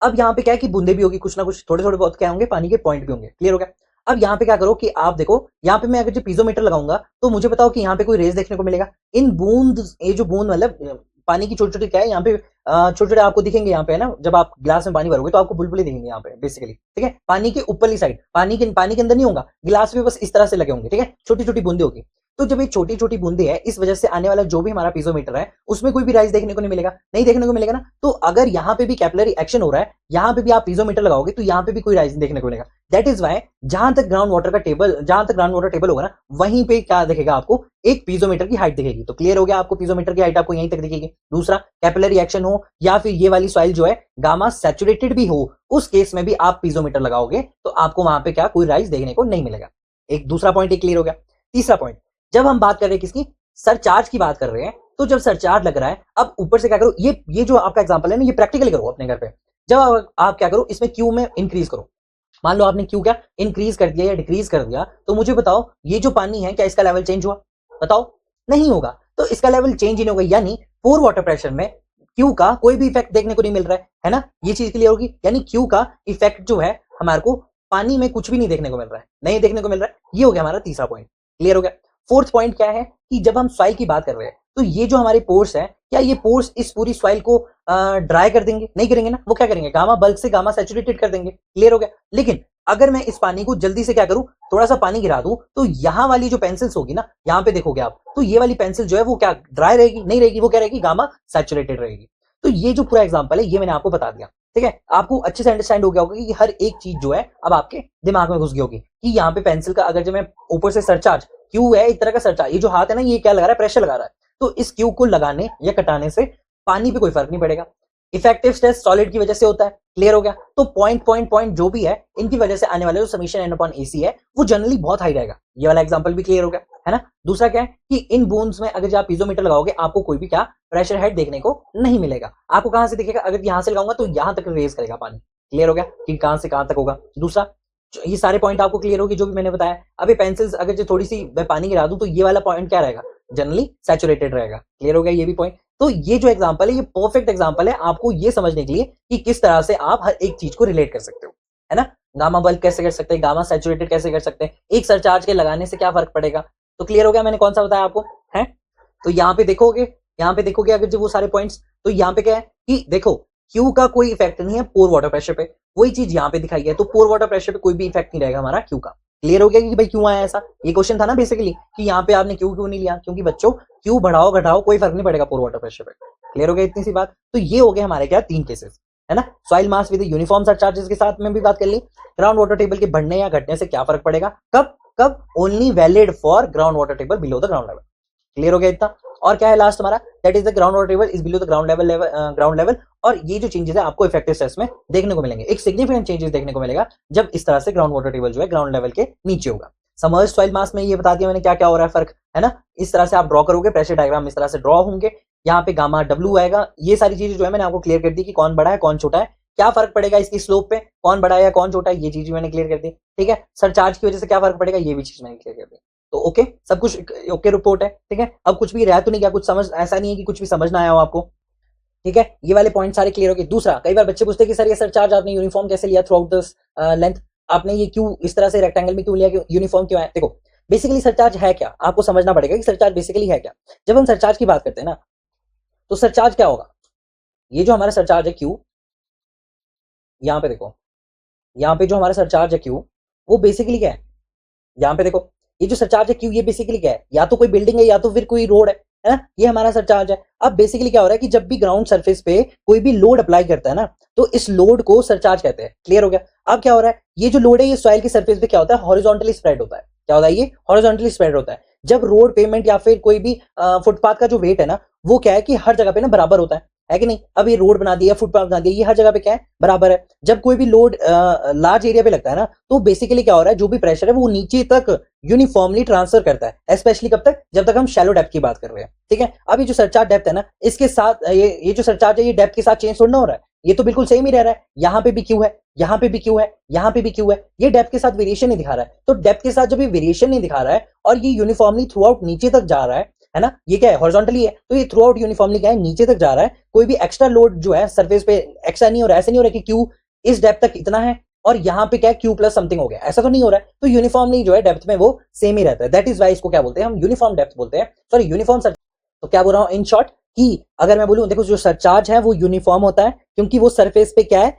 अब यहाँ पे क्या है कि बूंदे भी होगी, कुछ ना कुछ थोड़े थोड़े बहुत क्या होंगे, पानी के पॉइंट भी होंगे। क्लियर हो गया। अब यहाँ पे क्या करो कि आप देखो, यहाँ पे मैं अगर जो पीजोमीटर लगाऊंगा तो मुझे बताओ कि यहाँ पे कोई रेस देखने को मिलेगा। इन बूंद, ये जो बूंद मतलब पानी की छोटी छोटी क्या है यहाँ पे, छोटे छोटे आपको दिखेंगे यहाँ पे, है ना, जब आप ग्लास में पानी भरोगे तो आपको बुलबुले दिखेंगे यहाँ पे बेसिकली, ठीक है। पानी के ऊपरली साइड, पानी के अंदर नहीं होगा, गिलास में बस इस तरह से लगे होंगे, ठीक है, छोटी छोटी बूंदे होगी। तो जब ये छोटी छोटी बूंदे है, इस वजह से आने वाला जो भी हमारा पीजोमीटर है उसमें कोई भी राइज देखने को नहीं मिलेगा, नहीं देखने को मिलेगा ना। तो अगर यहाँ पे भी कैपिलरी एक्शन हो रहा है, यहाँ पे भी आप पीजोमीटर लगाओगे तो यहाँ पे भी कोई राइज देखने को मिलेगा। दैट इज वाई जहां तक ग्राउंड वाटर का टेबल, जहां तक ग्राउंड वाटर टेबल होगा ना, वहीं पे क्या दिखेगा आपको, एक पीजोमीटर की हाइट दिखेगी। तो क्लियर हो गया, आपको पीजोमीटर की हाइट आपको यहीं तक दिखेगी। दूसरा, कैपिलरी एक्शन हो या फिर ये वाली सॉइल जो है गामा सैचुरेटेड भी हो, उस केस में भी आप पीजोमीटर लगाओगे तो आपको वहां पे क्या कोई राइज देखने को नहीं मिलेगा। एक दूसरा पॉइंट एक क्लियर हो गया। तीसरा पॉइंट, जब हम बात कर रहे हैं किसकी, सरचार्ज की बात कर रहे हैं, तो जब सरचार्ज लग रहा है, अब ऊपर से क्या करो, ये जो आपका एग्जांपल है ना, ये प्रैक्टिकली करो अपने घर पे। जब आप क्या करो, इसमें क्यू में इंक्रीज करो। मान लो आपने क्यू क्या इंक्रीज कर दिया या डिक्रीज कर दिया, तो मुझे बताओ ये जो पानी है क्या इसका लेवल चेंज हुआ, बताओ, नहीं होगा। तो इसका लेवल चेंज ही नहीं होगा, यानी पोर वाटर प्रेशर में क्यू का कोई भी इफेक्ट देखने को नहीं मिल रहा है ना। ये चीज क्लियर होगी, यानी क्यू का इफेक्ट जो है हमारे को पानी में कुछ भी नहीं देखने को मिल रहा है, नहीं देखने को मिल रहा है। ये हो गया हमारा तीसरा पॉइंट, क्लियर हो गया। फोर्थ पॉइंट क्या है कि जब हम सॉइल की बात कर रहे हैं, तो ये जो हमारे पोर्स है, क्या ये पोर्स इस पूरी सॉइल को ड्राई कर देंगे, नहीं करेंगे ना, वो क्या करेंगे, गामा बल्क से गामा सैचुरेटेड कर देंगे। क्लियर हो गया। लेकिन अगर मैं इस पानी को जल्दी से क्या करूं, थोड़ा सा पानी गिरा दूं, तो यहां वाली जो पेंसिल्स होगी ना, यहां पे देखोगे आप, तो ये वाली पेंसिल जो है वो क्या ड्राई रहेगी, नहीं रहेगी, वो क्या रहेगी, गामा सैचुरेटेड रहेगी। तो ये जो पूरा एग्जांपल है ये मैंने आपको बता दिया, ठीक है। आपको अच्छे से अंडरस्टैंड हो गया होगा कि हर एक चीज जो है अब आपके दिमाग में घुस गई होगी कि यहाँ पे पेंसिल का अगर जब मैं ऊपर से सरचार्ज, क्यू है एक तरह का सरचार्ज, ये जो हाथ है ना ये क्या लगा रहा है, प्रेशर लगा रहा है। तो इस क्यू को लगाने या कटाने से पानी पे कोई फर्क नहीं पड़ेगा। इफेक्टिव स्ट्रेस सॉलिड की वजह से होता है। क्लियर हो गया। तो पॉइंट जो भी है, इनकी वजह से आने वाले जो समीशन एन अपॉन एसी है वो जनरली बहुत हाई रहेगा। ये वाला एग्जांपल भी क्लियर हो गया, है ना। दूसरा क्या है कि इन बूंद्स में अगर आप पीजोमीटर लगाओगे आपको कोई भी क्या प्रेशर हेड देखने को नहीं मिलेगा। आपको कहां से दिखेगा, अगर यहां से लगाऊंगा तो यहां तक रेज करेगा पानी। क्लियर हो गया कि कहां से कहां तक होगा। दूसरा, ये सारे पॉइंट आपको क्लियर होगी जो भी मैंने बताया। अब ये पेंसिल्स अगर जो थोड़ी सी मैं पानी गिरा दूं तो ये वाला पॉइंट क्या रहेगा, जनरली सैचुरेटेड रहेगा। क्लियर हो गया ये भी पॉइंट। तो ये जो एग्जांपल है ये परफेक्ट एग्जांपल है आपको ये समझने के लिए कि किस तरह से आप हर एक चीज को रिलेट कर सकते हो, है ना। गामा बल्क कैसे कर सकते हैं, गामा सैचुरेटेड कैसे कर सकते हैं, एक सरचार्ज के लगाने से क्या फर्क पड़ेगा। तो क्लियर हो गया मैंने कौन सा बताया आपको, है। तो यहाँ पे देखोगे अगर जो वो सारे पॉइंट्स, तो यहाँ पे क्या है कि देखो क्यू का कोई इफेक्ट नहीं है पोर वाटर प्रेशर पे, वही चीज यहाँ पे दिखाई है। तो पोर वाटर प्रेशर पे कोई भी इफेक्ट नहीं रहेगा हमारा क्यू का। क्लियर हो गया कि भाई क्यों आया ऐसा, ये क्वेश्चन था ना बेसिकली कि यहाँ पे आपने क्यों नहीं लिया, क्योंकि बच्चों क्यू बढ़ाओ घटाओ कोई फर्क नहीं पड़ेगा पोर वाटर प्रेशर पे। क्लियर हो गया इतनी सी बात। तो ये हो गए हमारे क्या 3 केसेस, है ना। Soil mass with uniform surcharges के साथ में भी बात कर ली। ग्राउंड वाटर टेबल के बढ़ने या घटने से क्या फर्क पड़ेगा, कब कब, only valid for ground water table below the ground level. Clear हो गया इतना। और क्या है लास्ट हमारा, that is the ground water table is below the ground level. और ये जो चेंजेस है आपको इफेक्टिव स्ट्रेस में देखने को मिलेंगे, एक सिग्निफिकेंट चेंजेस देखने को मिलेगा जब इस तरह से ग्राउंड वाटर टेबल जो है ग्राउंड लेवल के नीचे होगा। समर्ज सॉइल मास में ये बता दिया मैंने क्या क्या हो रहा है फर्क, है ना। इस तरह से आप ड्रॉ करोगे, प्रेशर डायग्राम इस तरह से ड्रॉ होंगे, यहाँ पे गामा डब्ल्यू आएगा। ये सारी चीजें जो है मैंने आपको क्लियर कर दी कि कौन बड़ा है कौन छोटा है, क्या फर्क पड़ेगा इसकी स्लोप पे, कौन बड़ा है या कौन छोटा है, ये चीज मैंने क्लियर कर दी। ठीक है, सरचार्ज की वजह से क्या फर्क पड़ेगा ये भी चीज मैंने क्लियर कर दी। तो ओके, सब कुछ ओके रिपोर्ट है, ठीक है। अब कुछ भी रहा तो नहीं क्या, कुछ समझ ऐसा नहीं है कि कुछ भी समझ ना आया हो आपको, ठीक है। ये वाले पॉइंट सारे क्लियर हो गए। दूसरा, कई बार बच्चे पूछते हैं कि सर ये सरचार्ज आपने यूनिफॉर्म कैसे लिया थ्रू आउट द लेंथ, आपने ये क्यों इस तरह से रेक्टेंगल में क्यों लिया, यूनिफॉर्म क्यों है। देखो बेसिकली सरचार्ज है क्या, आपको समझना पड़ेगा कि सरचार्ज बेसिकली है क्या। जब हम सरचार्ज की बात करते हैं ना, तो सरचार्ज क्या होगा, ये जो हमारा सरचार्ज है क्यू, यहाँ पे देखो, यहाँ पे जो हमारा सरचार्ज है क्यू, वो बेसिकली क्या है, यहाँ पे देखो ये जो सरचार्ज है क्यू, ये बेसिकली क्या है, या तो कोई बिल्डिंग है या तो फिर कोई रोड है ना, ये हमारा सरचार्ज है। अब बेसिकली क्या हो रहा है कि जब भी ग्राउंड सरफेस पे कोई भी लोड अप्लाई करता है ना, तो इस लोड को सरचार्ज कहते हैं। क्लियर हो गया? अब क्या हो रहा है, ये जो लोड है ये सॉइल की सरफेस पे क्या होता है, हॉरिजॉन्टली स्प्रेड होता है। क्या होता है, ये हॉरिजॉन्टली स्प्रेड होता है। जब रोड पेमेंट या फिर कोई भी फुटपाथ का जो वेट है ना, वो क्या है कि हर जगह पे ना बराबर होता है कि नहीं। अब ये रोड बना दिया, फुटपाथ बना दिया, ये हर जगह पे क्या है, बराबर है। जब कोई भी लोड लार्ज एरिया पे लगता है ना, तो बेसिकली क्या हो रहा है, जो भी प्रेशर है वो नीचे तक यूनिफॉर्मली ट्रांसफर करता है। स्पेशली कब तक, जब तक हम शैलो डेप्थ की बात कर रहे हैं। ठीक है, अब ये जो सरचार्ज डेप्थ है ना, इसके साथ ये जो सरचार्ज है ये डेप्थ के साथ चेंज थोड़ा ना हो रहा है, ये तो बिल्कुल सेम ही रह रहा है। यहाँ पे भी क्यू है, यहाँ पे भी क्यू है, यहाँ पे भी क्यू है, ये डेप्थ के साथ वेरिएशन नहीं दिखा रहा है। तो डेप्थ के साथ जब ये वेरिएशन नहीं दिखा रहा है और ये यूनिफॉर्मली थ्रू आउट नीचे तक जा रहा है ना, ये क्या है, हॉरिजॉन्टली है, तो ये थ्रू आउट यूनिफॉर्मली क्या है, नीचे तक जा रहा है। कोई भी एक्स्ट्रा लोड जो है सरफेस पे एक्स्ट्रा नहीं हो रहा है। ऐसे नहीं हो रहा है कि क्यू इस डेप्थ तक इतना है और यहाँ पे क्या है क्यू प्लस समथिंग हो गया, ऐसा तो नहीं हो रहा है। तो यूनिफॉर्मली जो है डेप्थ में वो सेम ही रहता है। दैट इज वाई इसको क्या बोलते हैं हम, यूनिफॉर्म डेप्थ बोलते हैं, सॉरी यूनिफॉर्म सरचार्ज। तो क्या बोल रहा हूं इन शॉर्ट, कि अगर मैं बोलूं, देखो जो सरचार्ज है वो यूनिफॉर्म होता है, क्योंकि वो सरफेस पे क्या है,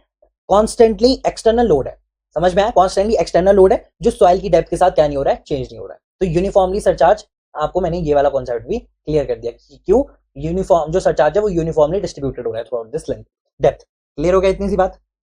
कॉन्स्टेंटली एक्सटर्नल लोड है। समझ में आया, कॉन्स्टेंटली एक्सटर्नल लोड है जो सॉइल की डेप्थ के साथ क्या नहीं हो रहा है, चेंज नहीं हो रहा है। तो यूनिफॉर्मली सरचार्ज, आपको मैंने ये वाला कॉन्सेप्ट भी क्लियर कर दिया कि क्यों यूनिफॉर्म जो सरचार्ज है वो यूनिफॉर्मली डिस्ट्रीब्यूटेड हो रहा है through out this length depth. Clear हो गया इतनी सी बात?